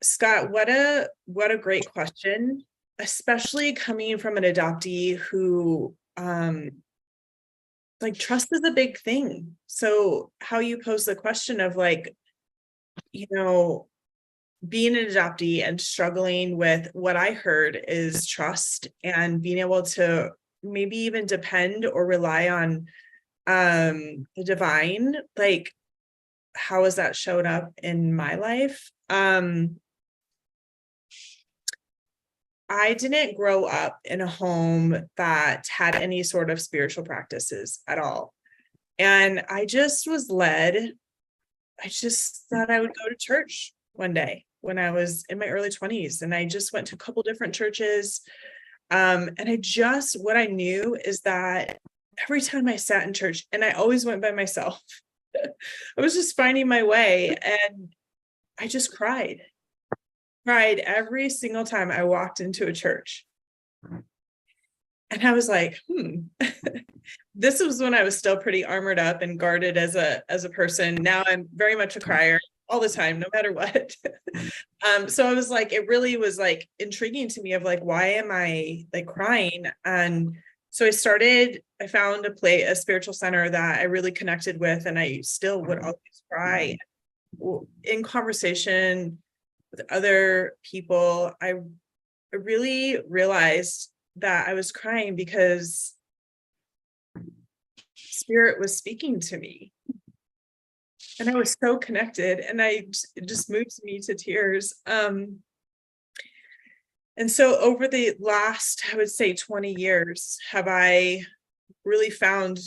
Scott, what a great question, especially coming from an adoptee who trust is a big thing. So how you pose the question of being an adoptee and struggling with what I heard is trust and being able to maybe even depend or rely on the divine, like how has that showed up in my life? I didn't grow up in a home that had any sort of spiritual practices at all. And I just was led, I just thought I would go to church one day when I was in my early 20s. And I just went to a couple different churches. And what I knew is that every time I sat in church, and I always went by myself, I was just finding my way, and I just cried every single time I walked into a church. And I was like, this was when I was still pretty armored up and guarded as a person. Now I'm very much a crier all the time, no matter what. So I was like, it really was like intriguing to me of like, why am I like crying? And so I found a spiritual center that I really connected with, and I still would always cry in conversation with other people. I really realized that I was crying because Spirit was speaking to me, and I was so connected, and it just moves me to tears. And so over the last, I would say 20 years, have I really found,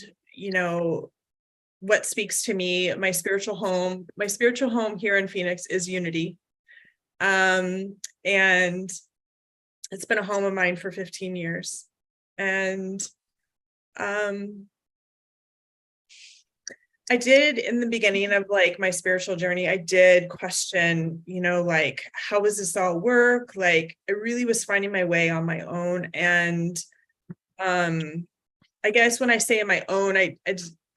what speaks to me. My spiritual home here in Phoenix is Unity. And it's been a home of mine for 15 years. And I did, in the beginning of like my spiritual journey, I did question, like, how does this all work? Like, I really was finding my way on my own. And I guess when I say on my own, I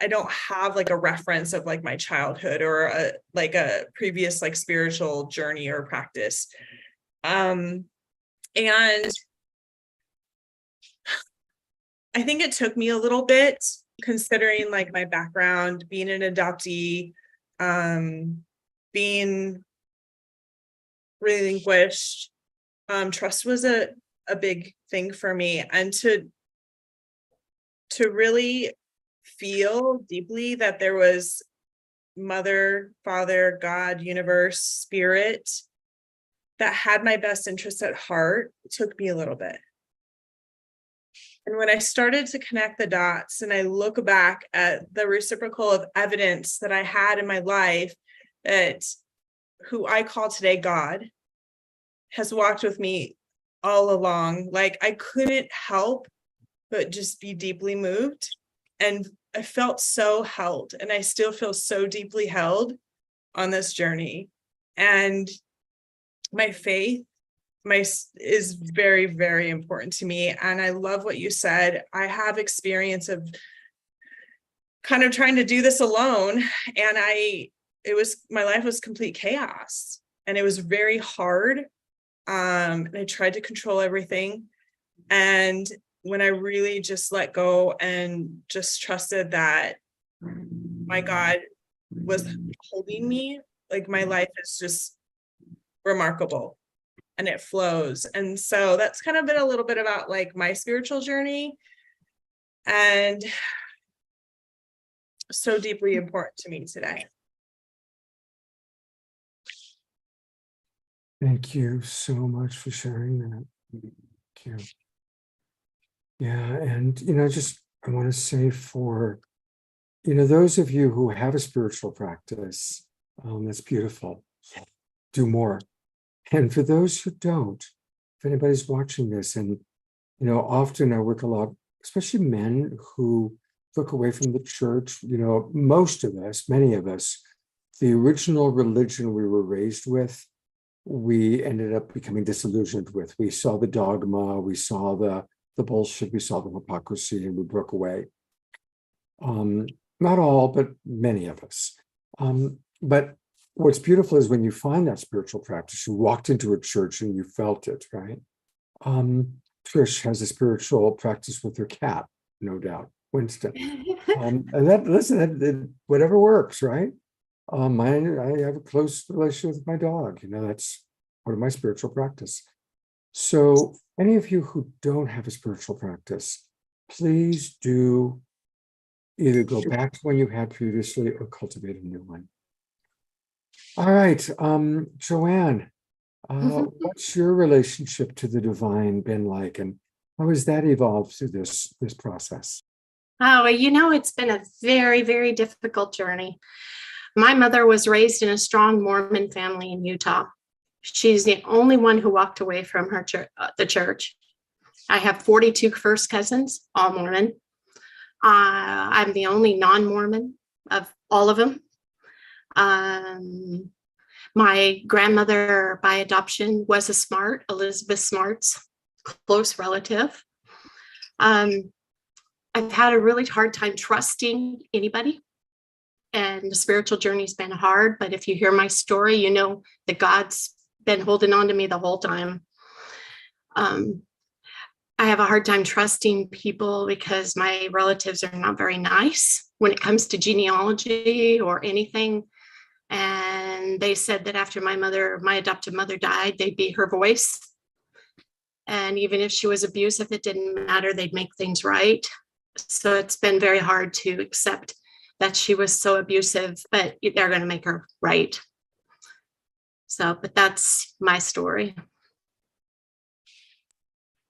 don't have like a reference of like my childhood or a previous like spiritual journey or practice. And I think it took me a little bit, considering like my background, being an adoptee, being relinquished. Trust was a big thing for me, and to really feel deeply that there was Mother, Father, God, universe, Spirit that had my best interests at heart, took me a little bit. And when I started to connect the dots and I look back at the reciprocal of evidence that I had in my life, that who I call today God has walked with me all along, like I couldn't help but just be deeply moved. And I felt so held, and I still feel so deeply held on this journey. And my faith is very, very important to me. And I love what you said. I have experience of kind of trying to do this alone. And my life was complete chaos, and it was very hard. And I tried to control everything. And when I really just let go and just trusted that my God was holding me, like my life is just remarkable. And it flows. And so that's kind of been a little bit about like my spiritual journey, and so deeply important to me today. Thank you so much for sharing that. Thank you. Yeah, and I want to say for those of you who have a spiritual practice, that's beautiful. Do more. And for those who don't, if anybody's watching this, and often I work a lot, especially men who look away from the church. Most of us, many of us, the original religion we were raised with, we ended up becoming disillusioned with. We saw the dogma, we saw the bullshit, we saw the hypocrisy, and we broke away. Not all, but many of us. But what's beautiful is when you find that spiritual practice, you walked into a church and you felt it, right? Trish has a spiritual practice with her cat, no doubt, Winston. And whatever works, right? I have a close relationship with my dog. That's part of my spiritual practice. So any of you who don't have a spiritual practice, please do either go back to one you had previously or cultivate a new one. All right, Joanne, what's your relationship to the divine been like, and how has that evolved through this process? Oh, it's been a very, very difficult journey. My mother was raised in a strong Mormon family in Utah. She's the only one who walked away from her the church. I have 42 first cousins, all Mormon. I'm the only non-Mormon of all of them. My grandmother by adoption was a Smart, Elizabeth Smart's close relative. I've had a really hard time trusting anybody, and the spiritual journey's been hard. But if you hear my story, you know that God's been holding on to me the whole time. I have a hard time trusting people because my relatives are not very nice when it comes to genealogy or anything. And they said that after my adopted mother died, they'd be her voice. And even if she was abusive, it didn't matter. They'd make things right. So it's been very hard to accept that she was so abusive, but they're going to make her right. So, but that's my story.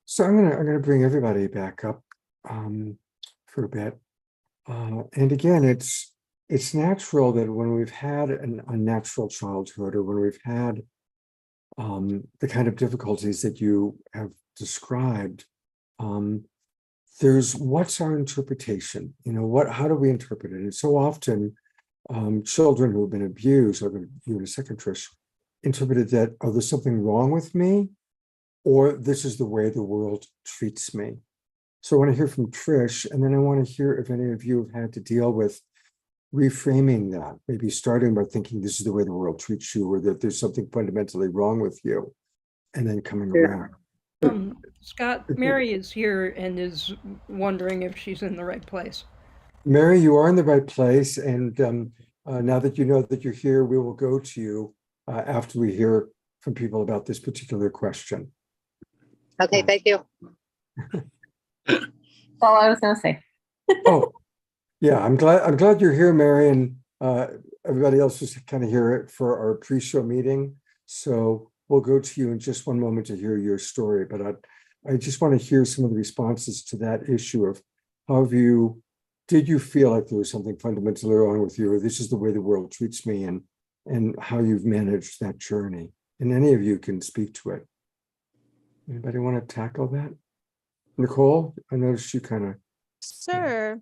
So I'm gonna bring everybody back up for a bit, and again, it's natural that when we've had an unnatural childhood, or when we've had the kind of difficulties that you have described, there's what's our interpretation? How do we interpret it? And so often, children who have been abused, or you in a second, Trish, interpreted that, oh, there's something wrong with me, or this is the way the world treats me. So I want to hear from Trish, and then I want to hear if any of you have had to deal with reframing that, maybe starting by thinking this is the way the world treats you, or that there's something fundamentally wrong with you, and then coming around. Scott, Mary is here and is wondering if she's in the right place. Mary, you are in the right place, and now that you know that you're here, we will go to you after we hear from people about this particular question. Okay, thank you. That's all I was going to say. Oh, yeah, I'm glad you're here, Mary, and everybody else is kind of here for our pre-show meeting. So we'll go to you in just one moment to hear your story, but I just want to hear some of the responses to that issue of did you feel like there was something fundamentally wrong with you, or this is the way the world treats me, and how you've managed that journey. And any of you can speak to it. Anybody want to tackle that? Nicole, I noticed you kind of. Sure.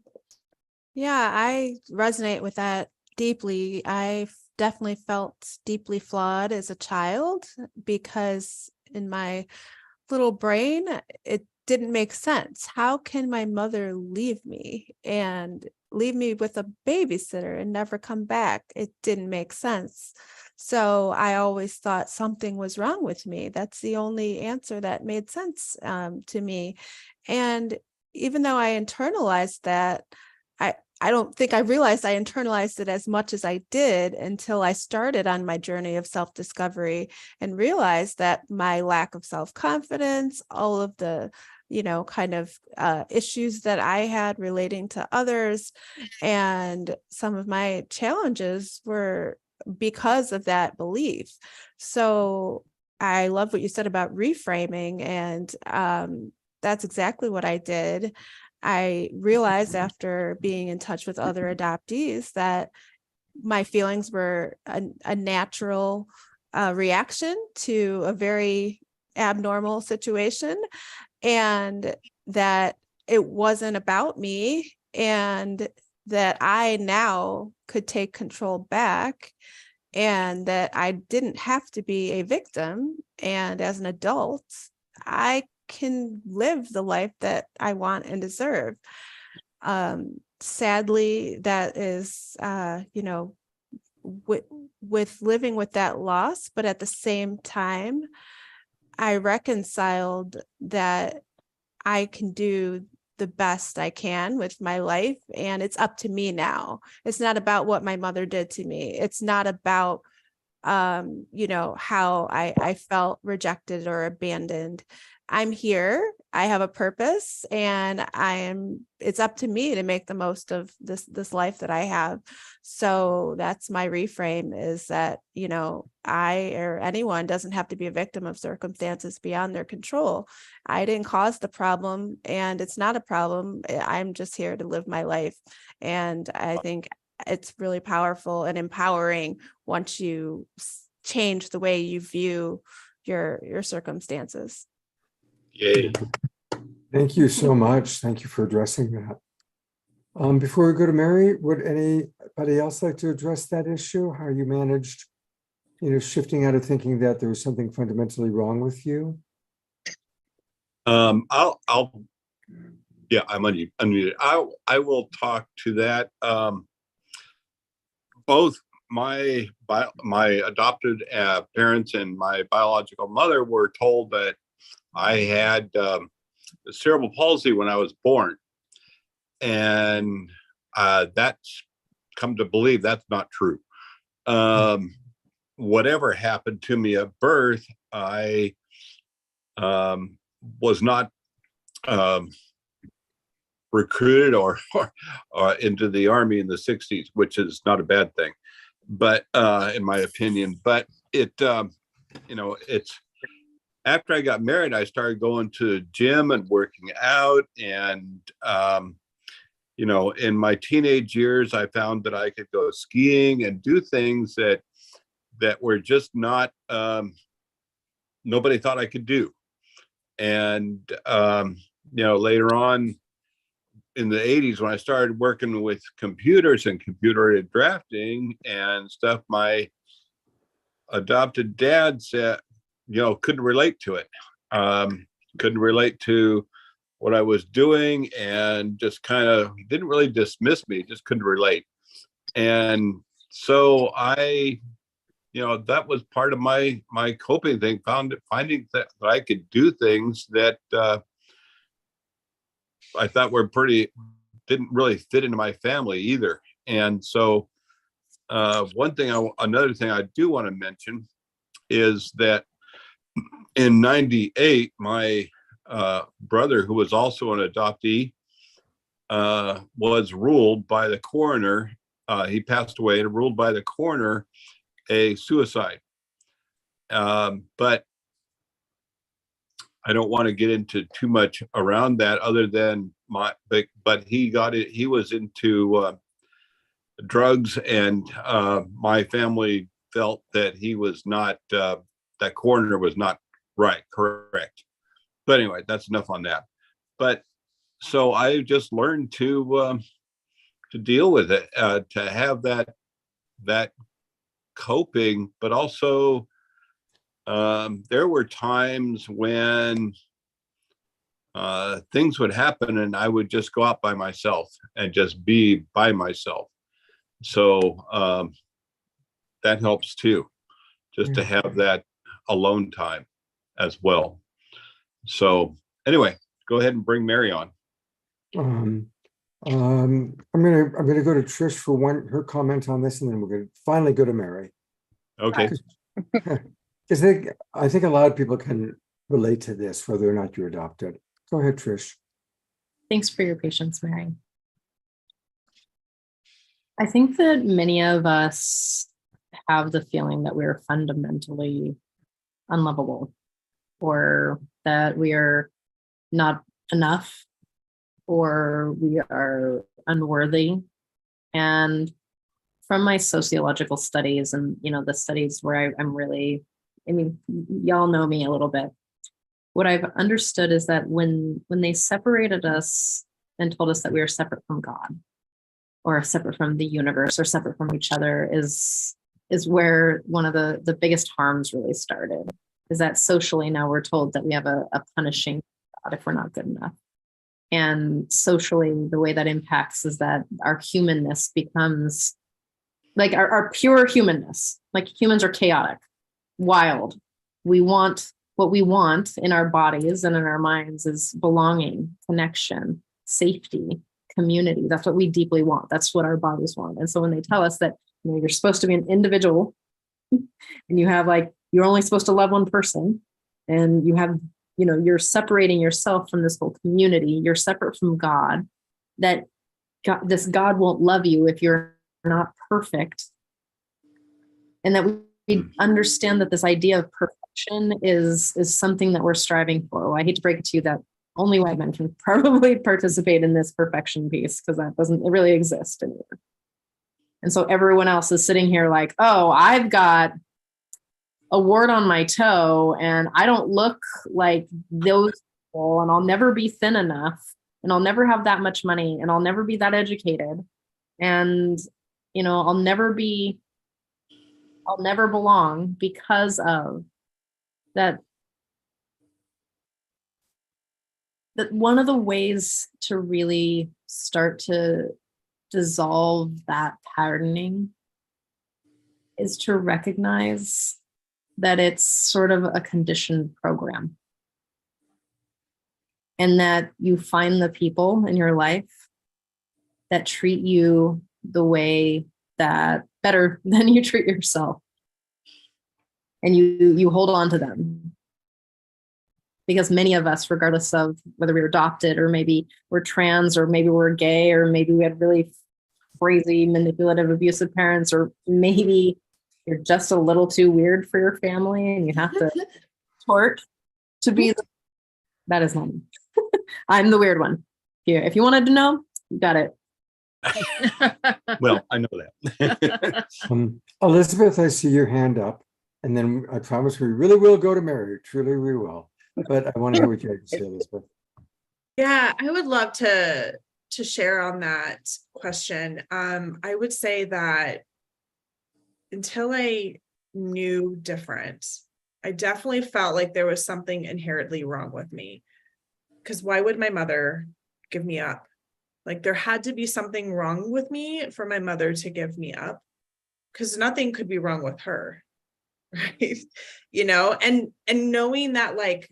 Yeah, I resonate with that deeply. I definitely felt deeply flawed as a child because in my little brain, it didn't make sense. How can my mother leave me with a babysitter and never come back? It didn't make sense. So I always thought something was wrong with me. That's the only answer that made sense to me. And even though I internalized that, I don't think I realized I internalized it as much as I did until I started on my journey of self-discovery and realized that my lack of self-confidence, all of the kind of issues that I had relating to others, and some of my challenges were because of that belief. So I love what you said about reframing, and that's exactly what I did. I realized after being in touch with other adoptees that my feelings were a natural reaction to a very abnormal situation, and that it wasn't about me, and that I now could take control back, and that I didn't have to be a victim. And as an adult, I can live the life that I want and deserve. Sadly, that is, with living with that loss, but at the same time, I reconciled that I can do the best I can with my life, and it's up to me now. It's not about what my mother did to me. It's not about how I felt rejected or abandoned. I'm here, I have a purpose, and it's up to me to make the most of this life that I have. So that's my reframe, is that, I or anyone doesn't have to be a victim of circumstances beyond their control. I didn't cause the problem, and it's not a problem. I'm just here to live my life. And I think it's really powerful and empowering once you change the way you view your circumstances. Yay. Thank you so much. Thank you for addressing that. Before we go to Mary, would anybody else like to address that issue? How you managed, shifting out of thinking that there was something fundamentally wrong with you? I'll yeah, I'm unmuted. I will talk to that. Both my adopted parents and my biological mother were told that I had cerebral palsy when I was born, and that's come to believe that's not true. Whatever happened to me at birth, I was not recruited or into the Army in the 60s, which is not a bad thing, but in my opinion. But it's after I got married, I started going to gym and working out, and in my teenage years, I found that I could go skiing and do things that were just not nobody thought I could do. And later on in the 80s, when I started working with computers and computer drafting and stuff, my adopted dad said, couldn't relate to it. Couldn't relate to what I was doing, and just kind of didn't really dismiss me, just couldn't relate. And so I, that was part of my coping thing, finding that I could do things that I thought were didn't really fit into my family either. And so another thing I do want to mention is that in 98, my brother, who was also an adoptee, was ruled by the coroner. He passed away and ruled by the coroner a suicide. But I don't want to get into too much around that, other than but he got it. He was into drugs, and my family felt that he was not, that coroner was not correct. But anyway, that's enough on that. But so I just learned to deal with it, to have that coping, but also there were times when things would happen and I would just go out by myself and just be by myself. So that helps too, just to have that alone time as well. So anyway, go ahead and bring Mary on. I'm gonna go to Trish for her comment on this, and then we're gonna finally go to Mary. Okay. Because I think a lot of people can relate to this, whether or not you're adopted. Go ahead, Trish. Thanks for your patience, Mary. I think that many of us have the feeling that we're fundamentally unlovable, or that we are not enough, or we are unworthy. And from my sociological studies and, the studies where I'm really, y'all know me a little bit. What I've understood is that when they separated us and told us that we are separate from God, or separate from the universe, or separate from each other, is where one of the biggest harms really started. Is that socially now we're told that we have a punishing God if we're not good enough. And socially, the way that impacts is that our humanness becomes like our pure humanness. Like, humans are chaotic, wild. We want what we want in our bodies and in our minds is belonging, connection, safety, community. That's what we deeply want. That's what our bodies want. And so when they tell us that you're supposed to be an individual, and you have like, you're only supposed to love one person, and you have, you're separating yourself from this whole community. You're separate from God, that this God won't love you if you're not perfect. And that we understand that this idea of perfection is something that we're striving for. Well, I hate to break it to you that only white men can probably participate in this perfection piece, because that doesn't really exist anymore. And so everyone else is sitting here like, oh, I've got a wart on my toe and I don't look like those people, and I'll never be thin enough, and I'll never have that much money, and I'll never be that educated, and I'll never belong because of that. That one of the ways to really start to dissolve that patterning is to recognize that it's sort of a conditioned program, and that you find the people in your life that treat you the way that better than you treat yourself, and you hold on to them. Because many of us, regardless of whether we were adopted, or maybe we're trans, or maybe we're gay, or maybe we had really crazy, manipulative, abusive parents, or maybe you're just a little too weird for your family and you have to tort to be that is not me. I'm the weird one here. If you wanted to know, you got it. Well, I know that. Elizabeth, I see your hand up, and then I promise we really will go to Mary. Truly, we will. But I want to hear what you have to say, Elizabeth. Yeah, I would love to share on that question. I would say that until I knew different, I definitely felt like there was something inherently wrong with me. Because why would my mother give me up? Like, there had to be something wrong with me for my mother to give me up, because nothing could be wrong with her, right? And knowing that, like,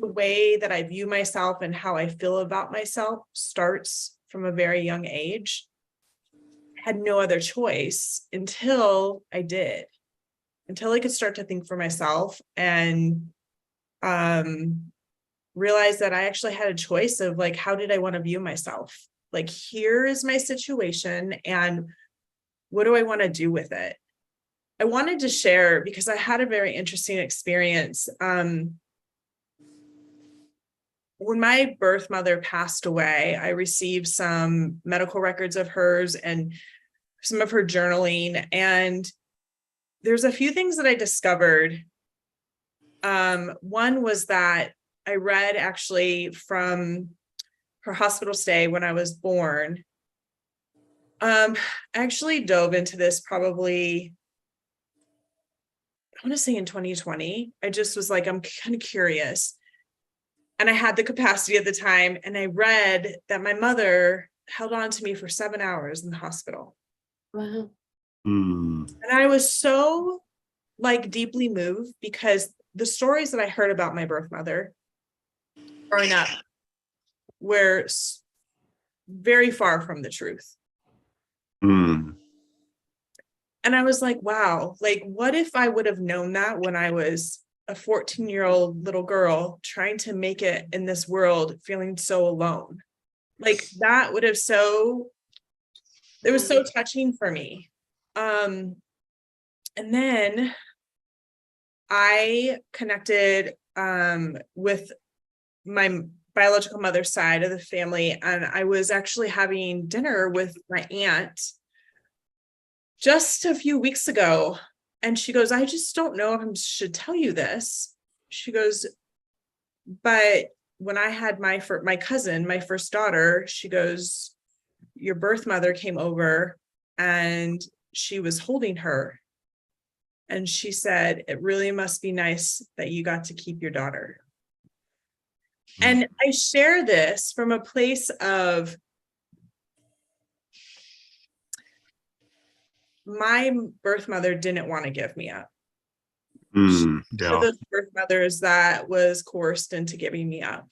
the way that I view myself and how I feel about myself starts from a very young age. I had no other choice until I could start to think for myself and realize that I actually had a choice of, like, how did I want to view myself? Like, here is my situation and what do I want to do with it? I wanted to share because I had a very interesting experience. When my birth mother passed away, I received some medical records of hers and some of her journaling. And there's a few things that I discovered. One was that I read actually from her hospital stay when I was born. I actually dove into this probably, I want to say in 2020. I just was like, I'm kind of curious. And I had the capacity at the time. And I read that my mother held on to me for 7 hours in the hospital. Wow. And I was so, like, deeply moved because the stories that I heard about my birth mother growing up were very far from the truth. And I was like, wow, like, what if I would have known that when I was a 14-year-old little girl trying to make it in this world, feeling so alone? Like, that would have it was so touching for me. And then I connected with my biological mother's side of the family, and I was actually having dinner with my aunt just a few weeks ago. And she goes, I just don't know if I should tell you this. She goes, but when I had my cousin, my first daughter, she goes, your birth mother came over and she was holding her. And she said, it really must be nice that you got to keep your daughter. And I share this from a place of my birth mother didn't want to give me up. One of those birth mothers that was coerced into giving me up.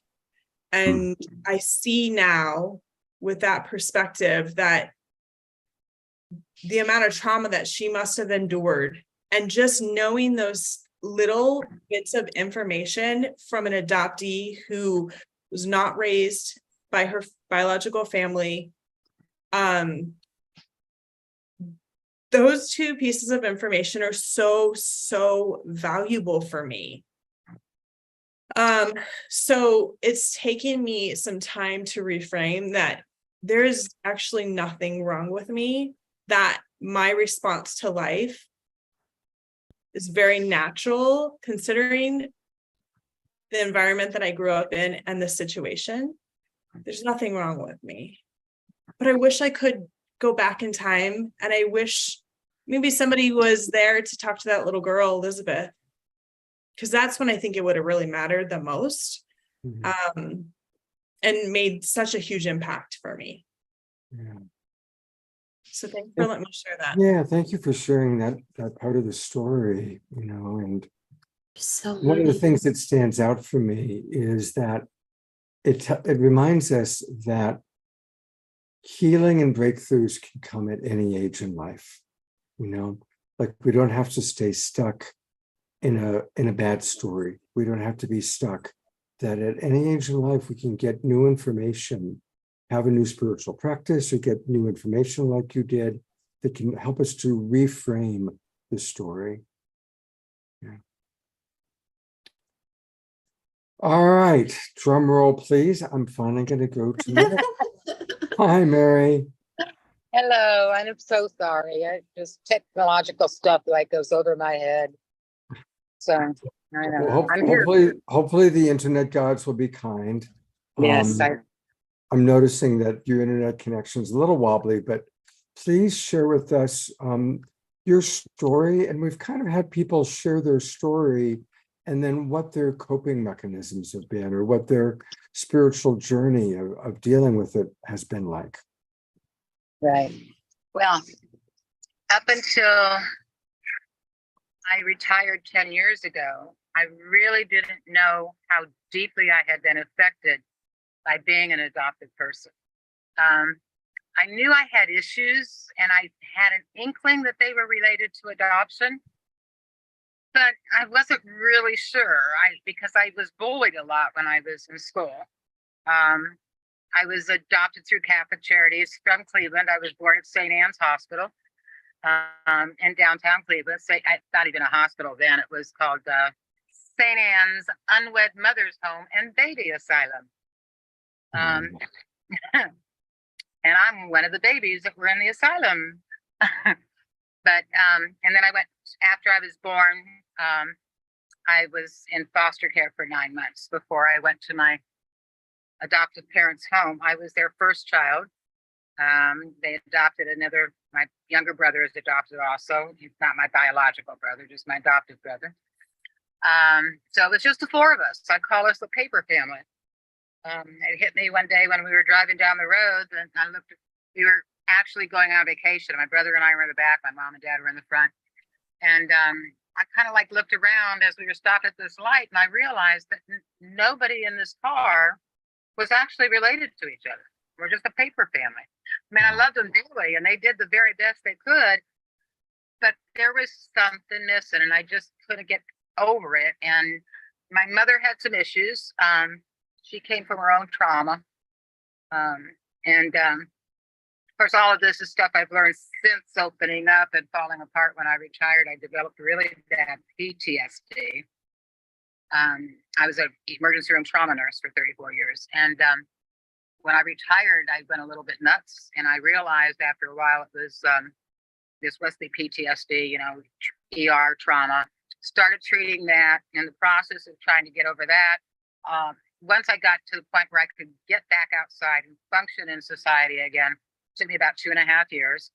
And I see now with that perspective that the amount of trauma that she must have endured And just knowing those little bits of information from an adoptee who was not raised by her biological family, those two pieces of information are so valuable for me. So it's taken me some time to reframe that there's actually nothing wrong with me, that my response to life is very natural considering the environment that I grew up in and the situation. There's nothing wrong with me. But I wish I could go back in time, and I wish maybe somebody was there to talk to that little girl, Elizabeth, because that's when I think it would have really mattered the most, and made such a huge impact for me. Yeah. So thanks for letting me share that. Yeah, thank you for sharing that part of the story, and So one of the things that stands out for me is that it reminds us that healing and breakthroughs can come at any age in life. Like we don't have to stay stuck in a bad story. We don't have to be stuck. That at any age in life we can get new information, have a new spiritual practice, or get new information like you did that can help us to reframe the story. Yeah. All right, drum roll, please. I'm finally going to go to Mary. Hi, Mary. Hello, I'm so sorry. I just technological stuff like goes over my head. So I know. Well, I'm here. hopefully the internet gods will be kind. Yes, I'm noticing that your internet connection is a little wobbly, but please share with us your story. And we've kind of had people share their story and then what their coping mechanisms have been, or what their spiritual journey of dealing with it has been like. right. Well, up until I retired 10 years ago, I really didn't know how deeply I had been affected by being an adopted person. I knew I had issues, and I had an inkling that they were related to adoption, but I wasn't really sure. Because I was bullied a lot when I was in school. I was adopted through Catholic Charities from Cleveland. I was born at St. Anne's Hospital in downtown Cleveland. Not even a hospital then. It was called St. Anne's Unwed Mother's Home and Baby Asylum. And I'm one of the babies that were in the asylum. But and then I went, after I was born, I was in foster care for 9 months before I went to my adoptive parents' home. I was their first child. They adopted my younger brother is adopted also. He's not my biological brother, just my adoptive brother. So it was just the four of us. I call us the paper family. It hit me one day when we were driving down the road, and we were actually going on vacation. My brother and I were in the back, my mom and dad were in the front. And I kind of looked around as we were stopped at this light, and I realized that nobody in this car was actually related to each other. We're just a paper family. I mean, I loved them dearly, and they did the very best they could, but there was something missing, and I just couldn't get over it. And my mother had some issues. She came from her own trauma. Of course, all of this is stuff I've learned since opening up and falling apart. When I retired, I developed really bad PTSD. I was an emergency room trauma nurse for 34 years. And when I retired, I went a little bit nuts. And I realized after a while it was, this was the PTSD, ER trauma. Started treating that. In the process of trying to get over that, once I got to the point where I could get back outside and function in society again, it took me about 2.5 years.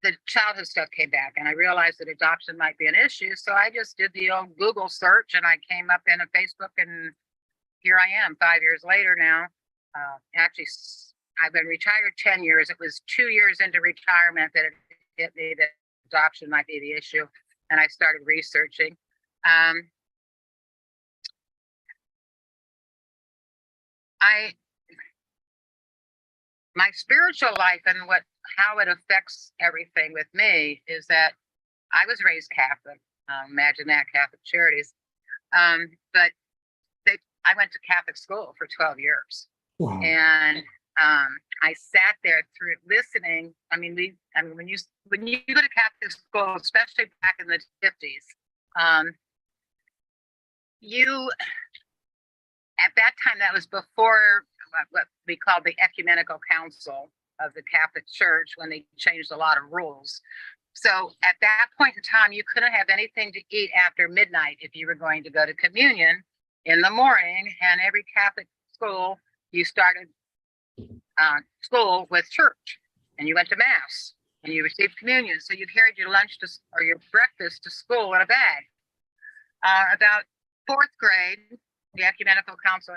The childhood stuff came back, and I realized that adoption might be an issue. So I just did the old Google search, and I came up in a Facebook, and here I am 5 years later now. Actually, I've been retired 10 years. It was 2 years into retirement that it hit me that adoption might be the issue, and I started researching. My spiritual life and how it affects everything with me is that I was raised Catholic. Imagine that, Catholic Charities. But I went to Catholic school for 12 years. Wow. And I sat there through listening. When you go to Catholic school, especially back in the 50s, at that time, that was before what we called the Ecumenical Council of the Catholic Church, when they changed a lot of rules. So at that point in time, you couldn't have anything to eat after midnight if you were going to go to communion in the morning. And every Catholic school, you started school with church, and you went to mass, and you received communion. So you carried your lunch or your breakfast to school in a bag. About fourth grade, the Ecumenical Council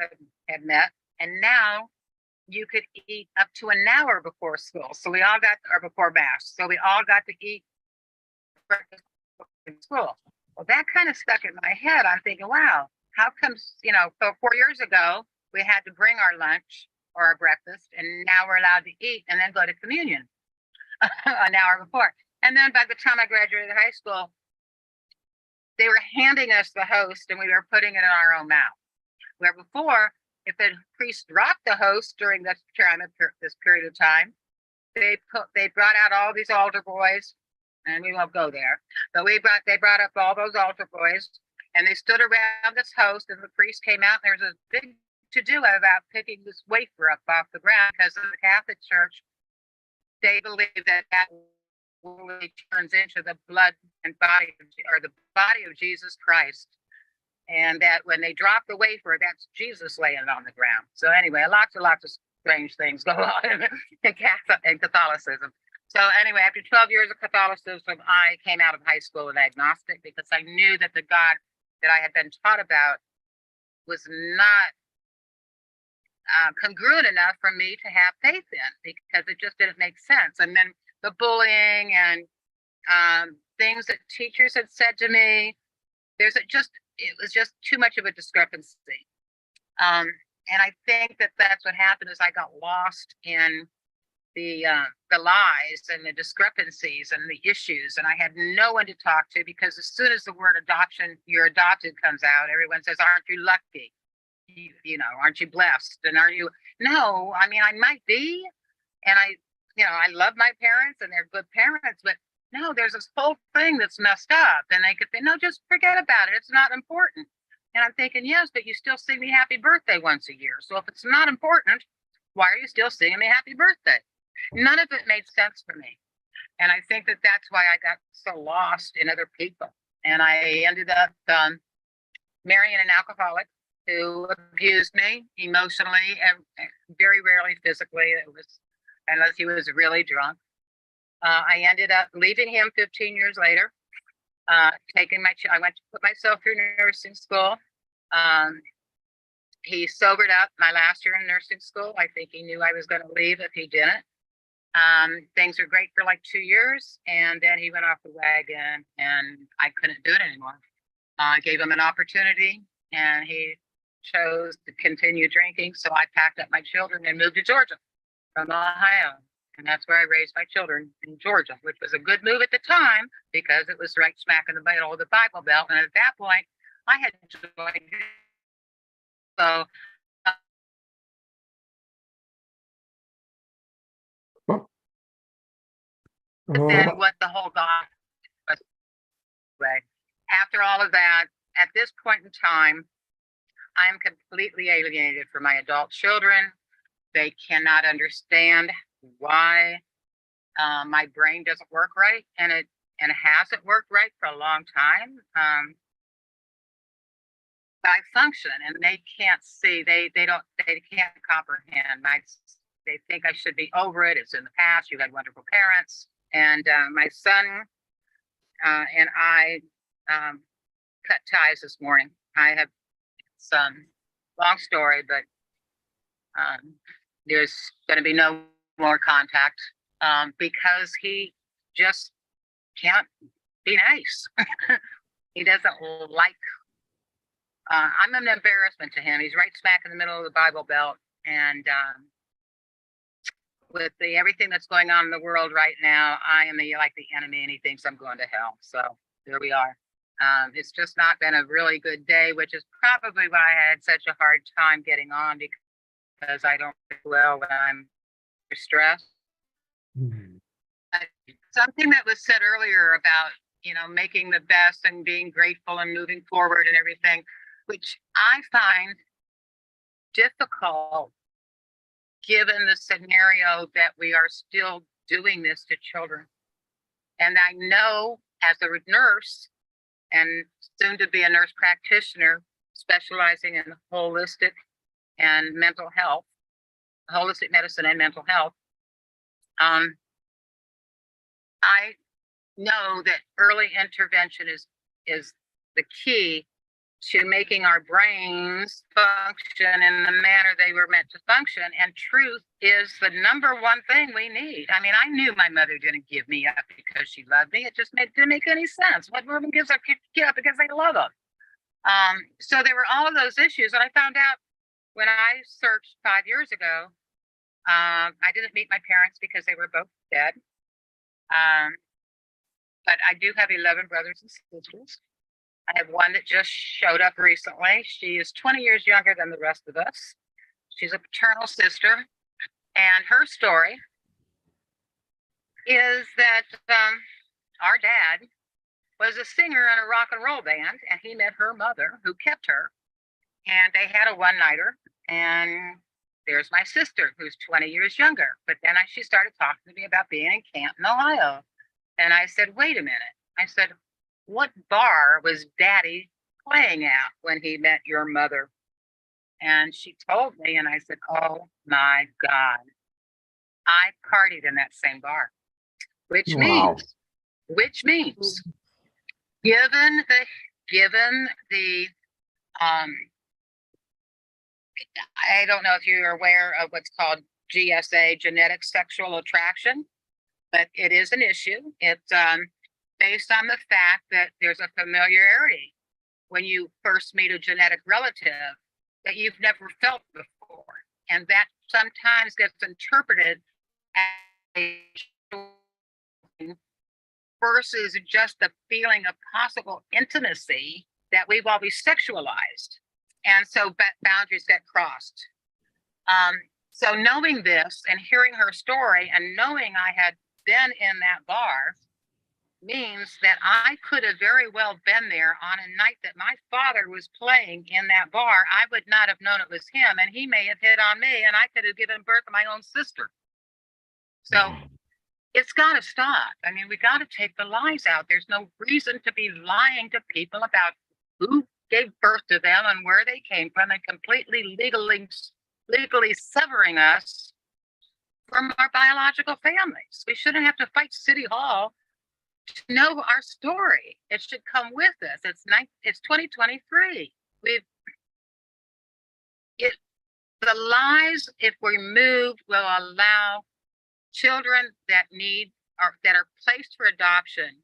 had met, and now you could eat up to an hour before school. So we all got, or before mass. So we all got to eat breakfast in school. Well, that kind of stuck in my head. I'm thinking, wow, how comes, so 4 years ago, we had to bring our lunch or our breakfast, and now we're allowed to eat and then go to communion an hour before. And then by the time I graduated high school, they were handing us the host and we were putting it in our own mouth. Where before, if a priest dropped the host during this period of time, they brought out all these altar boys, and we won't go there, but they brought up all those altar boys, and they stood around this host, and the priest came out, and there was a big to-do about picking this wafer up off the ground, because in the Catholic Church, they believe that really turns into the blood and body, or the body of Jesus Christ. And that when they drop the wafer, that's Jesus laying on the ground. So anyway, lots of strange things go on in Catholicism. So anyway, after 12 years of Catholicism, I came out of high school an agnostic, because I knew that the God that I had been taught about was not congruent enough for me to have faith in, because it just didn't make sense. And then the bullying and things that teachers had said to me, it was just too much of a discrepancy. And I think that that's what happened, is I got lost in the lies and the discrepancies and the issues, and I had no one to talk to, because as soon as the word adoption, you're adopted, comes out, everyone says, aren't you lucky? Aren't you blessed? And are you? No, I might be, and I love my parents and they're good parents, but no, there's this whole thing that's messed up. And they could say, no, just forget about it. It's not important. And I'm thinking, yes, but you still sing me happy birthday once a year. So if it's not important, why are you still singing me happy birthday? None of it made sense for me. And I think that that's why I got so lost in other people. And I ended up marrying an alcoholic who abused me emotionally and very rarely physically. It was, unless he was really drunk. I ended up leaving him 15 years later, I went to put myself through nursing school. He sobered up my last year in nursing school. I think he knew I was going to leave if he didn't. Things were great for like 2 years, and then he went off the wagon, and I couldn't do it anymore. I gave him an opportunity, and he chose to continue drinking. So I packed up my children and moved to Georgia from Ohio. And that's where I raised my children, in Georgia, which was a good move at the time, because it was right smack in the middle of the Bible Belt. And at that point, I had joined. So then what the whole God was. After all of that, at this point in time, I'm completely alienated from my adult children. They cannot understand why my brain doesn't work right, and it hasn't worked right for a long time. But I function, and they can't see. They can't comprehend. They think I should be over it. It's in the past. You had wonderful parents, and my son and I cut ties this morning. I have some long story, but there's going to be no more contact because he just can't be nice. He doesn't like. I'm an embarrassment to him. He's right smack in the middle of the Bible Belt, and with the everything that's going on in the world right now, I am the enemy, and he thinks I'm going to hell. So there we are. It's just not been a really good day, which is probably why I had such a hard time getting on, because I don't do well when I'm stressed. Mhm. Something that was said earlier about, making the best and being grateful and moving forward and everything, which I find difficult given the scenario that we are still doing this to children. And I know as a nurse and soon to be a nurse practitioner specializing in holistic and mental health, holistic medicine and mental health, I know that early intervention is the key to making our brains function in the manner they were meant to function. And truth is the number one thing we need. I mean, I knew my mother didn't give me up because she loved me. It just didn't make any sense. What woman gives a kid up because they love them? So there were all of those issues. And I found out when I searched 5 years ago, I didn't meet my parents because they were both dead. But I do have 11 brothers and sisters. I have one that just showed up recently. She is 20 years younger than the rest of us. She's a paternal sister. And her story is that our dad was a singer in a rock and roll band, and he met her mother, who kept her. And they had a one-nighter. And there's my sister, who's 20 years younger. But then she started talking to me about being in Canton, Ohio. And I said, wait a minute. I said, what bar was Daddy playing at when he met your mother? And she told me, and I said, oh my God, I partied in that same bar, which Wow. means, given the, I don't know if you're aware of what's called GSA, genetic sexual attraction, but it is an issue. It's based on the fact that there's a familiarity when you first meet a genetic relative that you've never felt before. And that sometimes gets interpreted as versus just the feeling of possible intimacy that we've always sexualized. And so boundaries get crossed. So knowing this and hearing her story and knowing I had been in that bar means that I could have very well been there on a night that my father was playing in that bar. I would not have known it was him, and he may have hit on me, and I could have given birth to my own sister. So it's got to stop. I mean, we got to take the lies out. There's no reason to be lying to people about who gave birth to them and where they came from, and completely legally severing us from our biological families. We shouldn't have to fight City Hall to know our story. It should come with us. It's 2023. The lies, if we move, will allow children that are placed for adoption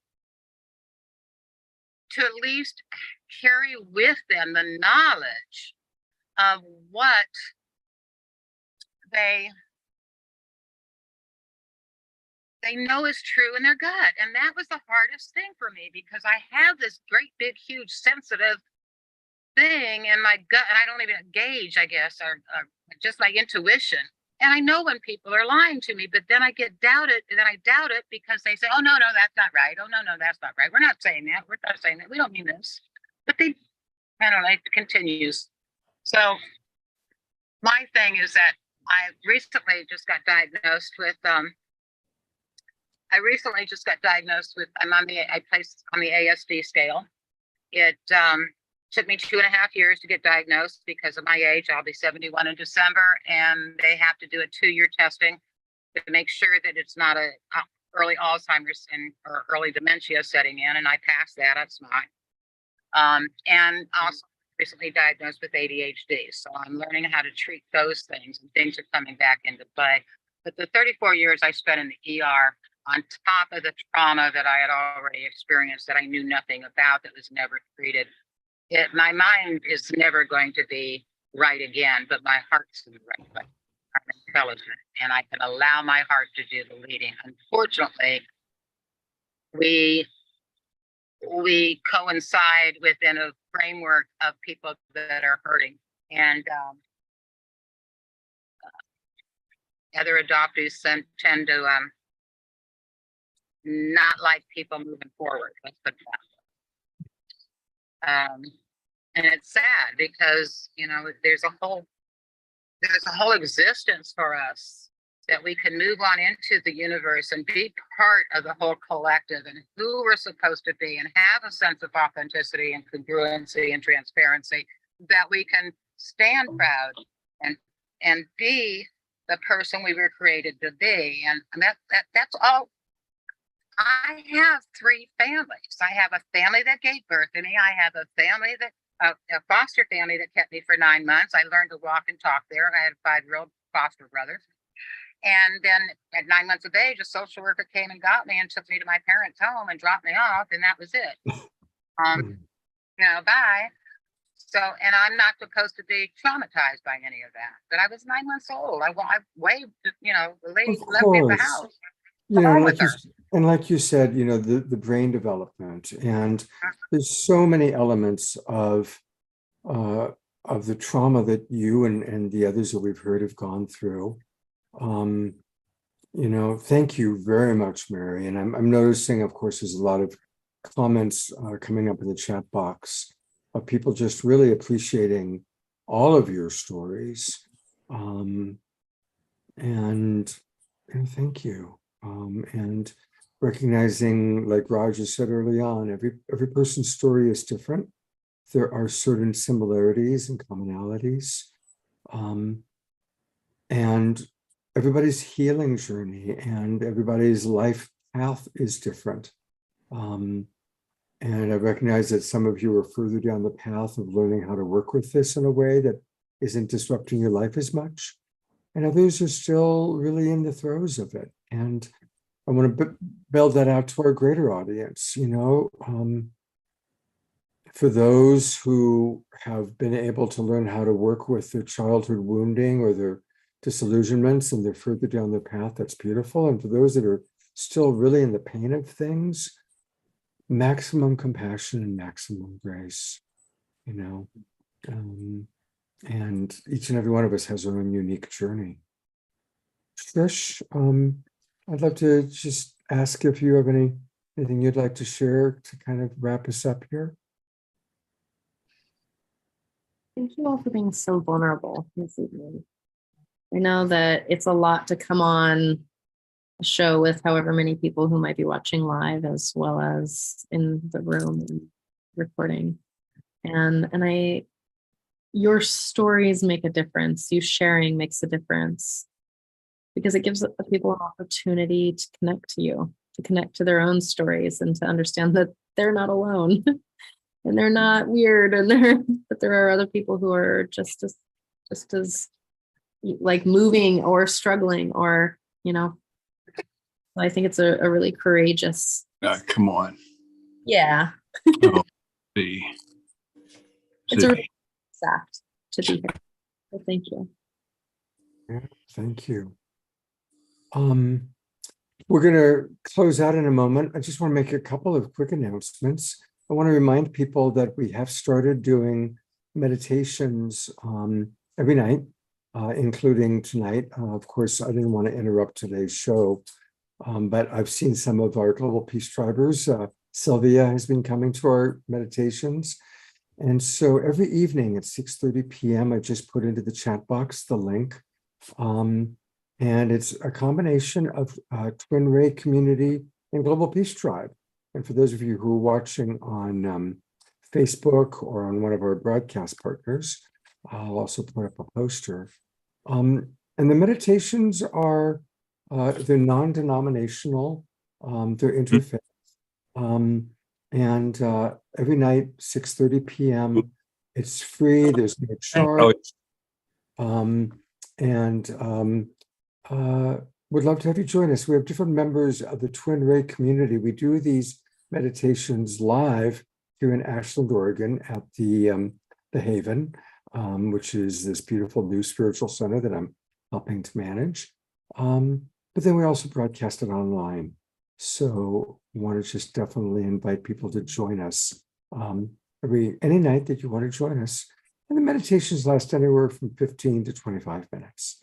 to at least carry with them the knowledge of what they know is true in their gut. And that was the hardest thing for me, because I have this great, big, huge, sensitive thing in my gut, and I don't even gauge, I guess, or just my intuition. And I know when people are lying to me, but then I get doubted, and then I doubt it because they say, oh, no, that's not right. Oh, no, that's not right. We're not saying that. We're not saying that. We don't mean this. But I don't know, it continues. So my thing is that I recently just got diagnosed with, I'm placed on the ASD scale. It took me 2.5 years to get diagnosed because of my age. I'll be 71 in December, and they have to do a 2-year testing to make sure that it's not a early Alzheimer's or early dementia setting in, and I passed that. It's not. And also recently diagnosed with ADHD, so I'm learning how to treat those things, and things are coming back into play. But the 34 years I spent in the ER, on top of the trauma that I had already experienced that I knew nothing about, that was never treated, my mind is never going to be right again, but my heart's in the right place. I'm intelligent and I can allow my heart to do the leading. Unfortunately, we coincide within a framework of people that are hurting, and other adoptees tend to not like people moving forward. Let's put it that way. And it's sad because there's a whole existence for us that we can move on into the universe and be part of the whole collective and who we're supposed to be and have a sense of authenticity and congruency and transparency, that we can stand proud and be the person we were created to be. And that's all. I have 3 families. I have a family that gave birth to me. I have a family that a foster family that kept me for 9 months. I learned to walk and talk there. I had 5-year-old foster brothers. And then at 9 months of age, a social worker came and got me and took me to my parents' home and dropped me off, and that was it. Bye. So, and I'm not supposed to be traumatized by any of that. But I was 9 months old. I waved, the lady Of left me at the course. house. And like you said, the brain development, and there's so many elements of the trauma that you and the others that we've heard have gone through. Thank you very much, Mary. And I'm noticing, of course, there's a lot of comments coming up in the chat box of people just really appreciating all of your stories. And thank you. And recognizing, like Roger said early on, every person's story is different. There are certain similarities and commonalities. And everybody's healing journey and everybody's life path is different. And I recognize that some of you are further down the path of learning how to work with this in a way that isn't disrupting your life as much. And others are still really in the throes of it. And I want to build that out to our greater audience, for those who have been able to learn how to work with their childhood wounding or their disillusionments and they're further down their path, that's beautiful. And for those that are still really in the pain of things, maximum compassion and maximum grace, and each and every one of us has our own unique journey. Trish, I'd love to just ask if you have anything you'd like to share to kind of wrap us up here. Thank you all for being so vulnerable this evening. I know that it's a lot to come on a show with however many people who might be watching live as well as in the room and recording. And your stories make a difference. You sharing makes a difference because it gives people an opportunity to connect to you, to connect to their own stories and to understand that they're not alone and they're not weird but there are other people who are just as like moving or struggling or, I think it's a really courageous. Come on. Yeah. Oh, see. It's a fact to be here. So thank you. Yeah, thank you. We're going to close out in a moment. I just want to make a couple of quick announcements. I want to remind people that we have started doing meditations every night, including tonight. Of course, I didn't want to interrupt today's show, but I've seen some of our Global Peace Tribers. Sylvia has been coming to our meditations. And so every evening at 6:30 p.m., I just put into the chat box the link. And it's a combination of Twin Ray Community and Global Peace Tribe. And for those of you who are watching on Facebook or on one of our broadcast partners, I'll also put up a poster. And the meditations are, they're non-denominational, they're interfaith. And every night, 6:30 p.m., it's free, there's no charge. Would love to have you join us. We have different members of the Twin Ray community. We do these meditations live here in Ashland, Oregon at the Haven, which is this beautiful new spiritual center that I'm helping to manage. But then we also broadcast it online. So want to just definitely invite people to join us any night that you want to join us. And the meditations last anywhere from 15 to 25 minutes.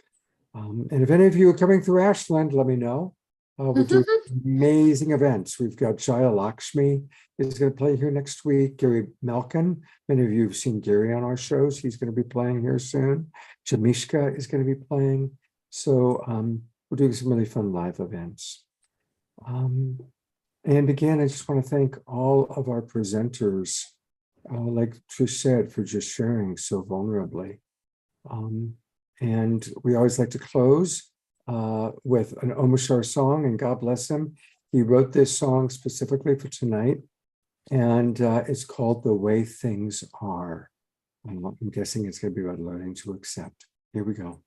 And if any of you are coming through Ashland, let me know. We're doing amazing events. We've got Jaya Lakshmi is going to play here next week. Gary Malkin, many of you have seen Gary on our shows. He's going to be playing here soon. Jamishka is going to be playing. So we're doing some really fun live events. And again, I just want to thank all of our presenters, like Trish said, for just sharing so vulnerably. And we always like to close with an Om Shar song, and God bless him. He wrote this song specifically for tonight, and it's called The Way Things Are. I'm guessing it's going to be about learning to accept. Here we go.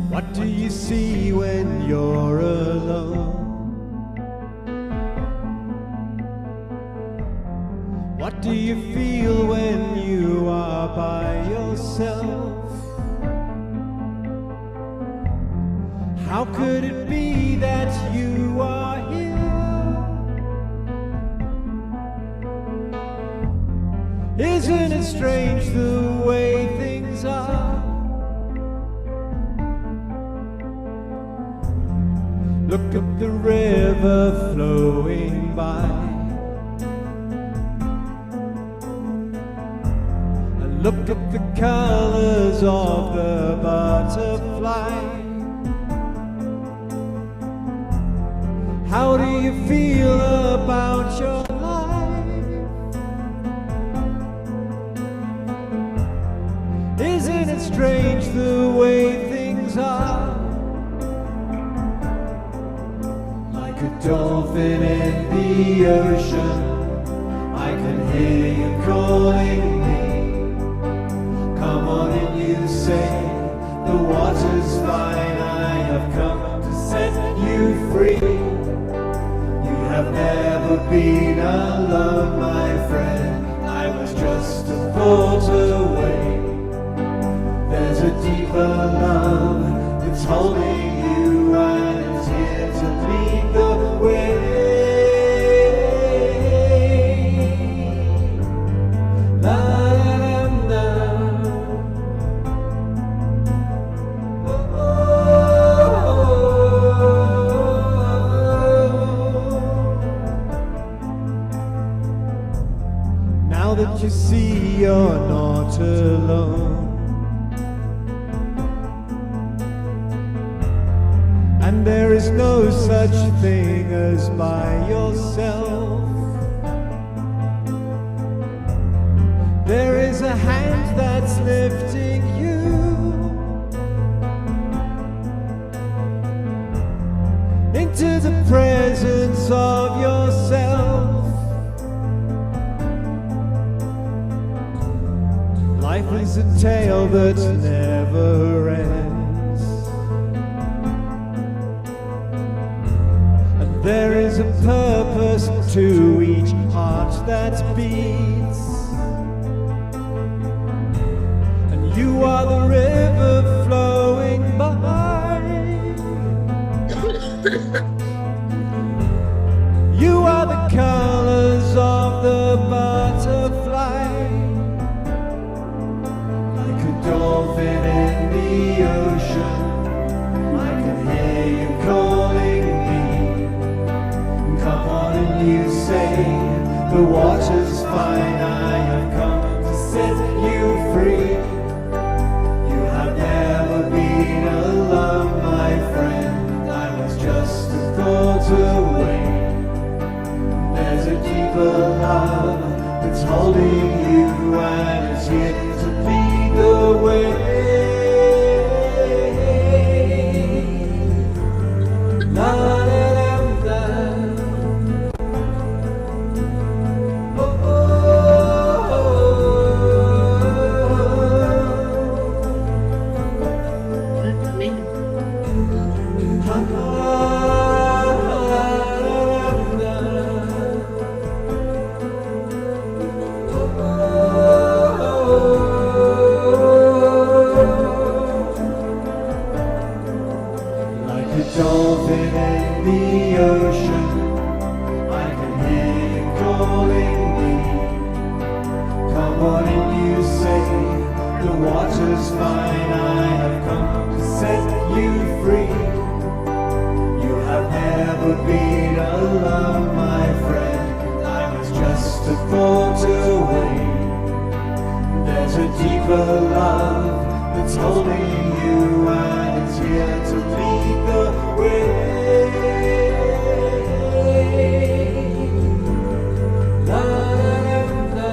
What do you see when you're alone? What do you feel when you are by yourself? How could it be that you are here? Isn't it strange the way things are? Look at the river flowing by, and look at the colors of the butterfly. How do you feel about your life? Isn't it strange the way things are? A dolphin in the ocean, I can hear you calling me. Come on in, you say, the water's fine. I have come to set you free. You have never been alone, my friend. I was just a thought away. There's a deeper love that's holding you, and it's here to lead the way. La la la la. Now that you see you're not alone, and there is no such thing as by yourself. There is a hand that's lifting you, into the presence of yourself. Life is a tale that never ends. There is a purpose to each heart that beats, and you are the river flowing by. You are the colors of the butterfly, like a dolphin in the ocean. I can hear you calling me. Come on and you say, the water's fine. I have come to set you free. You have never been alone, my friend. I was just a thought away. There's a deeper love that's holding you, and it's here to lead the way. La la la la. on and you say the water's fine. I have come to set you free. You have never been alone, my friend. I was just a thought away. There's a deeper love that's holding you, and it's here to lead the way. La, la, la.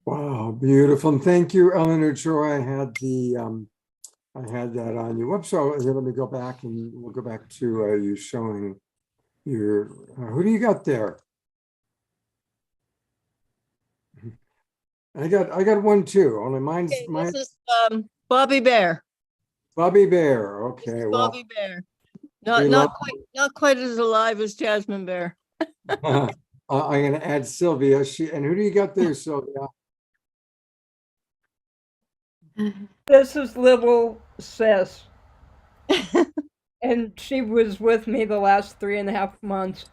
Wow, beautiful. And thank you, Eleanor Joy. I had that on your website. Let me go back and we'll go back to you showing your, who do you got there? I got one too, only mine's Okay, mine. this is Bobby Bear. Bobby Bear. This Okay, is well, Bobby Bear. we love- Not quite as alive as Jasmine Bear. I'm going to add Sylvia. And who do you got there, Sylvia? This is little sis. And she was with me the last 3.5 months.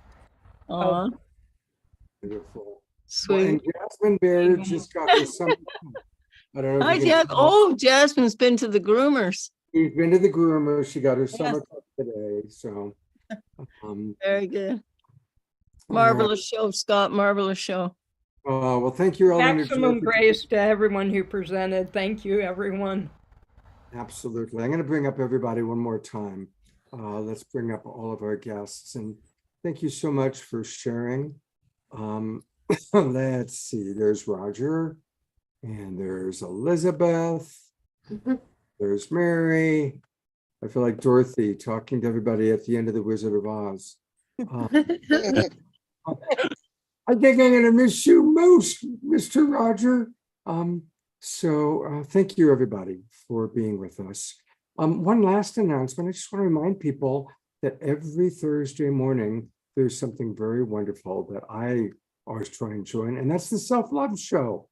Aw, Beautiful. Well, sweet. and Jasmine Bear just got her summer. I don't know. Hi, If you can Jack. Oh, Jasmine's been to the groomers. She's been to the groomer. She got her summer cut today. So, Very good. all right. Marvelous show, Scott. Marvelous show. Well, thank you, Eleanor. Maximum grace to everyone who presented. Thank you, everyone. Absolutely. I'm going to bring up everybody one more time. Let's bring up all of our guests. And thank you so much for sharing. Let's see. There's Roger. And there's Elizabeth. There's Mary. I feel like Dorothy talking to everybody at the end of The Wizard of Oz. I think I'm going to miss you most, Mr. Roger. So thank you, everybody, for being with us. One last announcement. I just want to remind people that every Thursday morning, there's something very wonderful that I always try and join, and that's the Self-Love Show.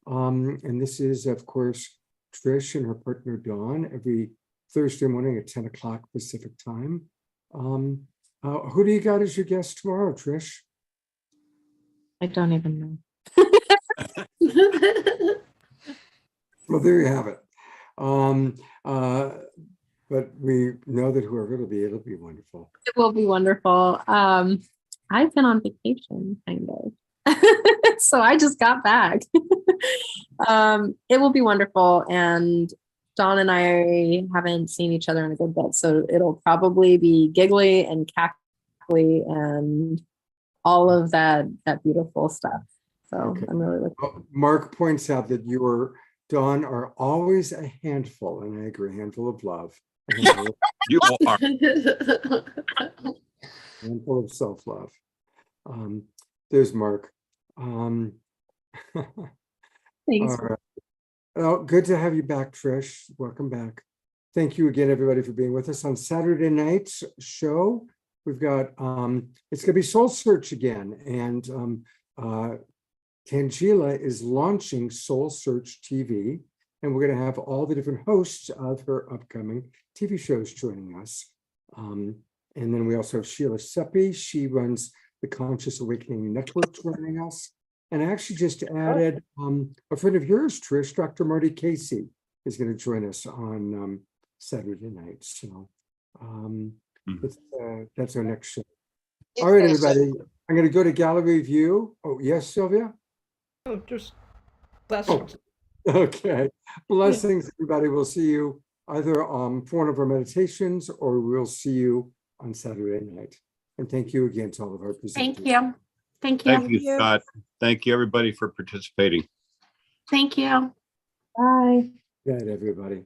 And this is, of course, Trish and her partner, Dawn, every Thursday morning at 10 o'clock Pacific time. Who do you got as your guest tomorrow, Trish? I don't even know. Well, there you have it. But we know that whoever it'll be wonderful. It will be wonderful. I've been on vacation, kind of. So I just got back. It will be wonderful. And Dawn and I haven't seen each other in a good bit. So it'll probably be giggly and cackly and all of that beautiful stuff. So Okay. I'm really looking. Mark points out that you are, Dawn, are always a handful, and I agree, a handful of love. A handful You are. of self-love. There's Mark. Thanks. All right. Well, good to have you back, Trish. Welcome back. Thank you again, everybody, for being with us on Saturday night's show. We've got, it's going to be Soul Search again. And Tangela is launching Soul Search TV. And we're going to have all the different hosts of her upcoming TV shows joining us. And then we also have Sheila Seppi. She runs the Conscious Awakening Network joining us. And I actually just added a friend of yours, Trish, Dr. Marty Casey, is going to join us on Saturday night. So that's our next show. All right, everybody. I'm going to go to gallery view. Oh, yes, Sylvia? Oh, just blessings. Oh, okay. Blessings, everybody. We'll see you either for one of our meditations or we'll see you on Saturday night. And thank you again to all of our presenters. Thank you. Thank you. Thank you, Scott. Thank you, everybody, for participating. Thank you. Bye. Good night, everybody.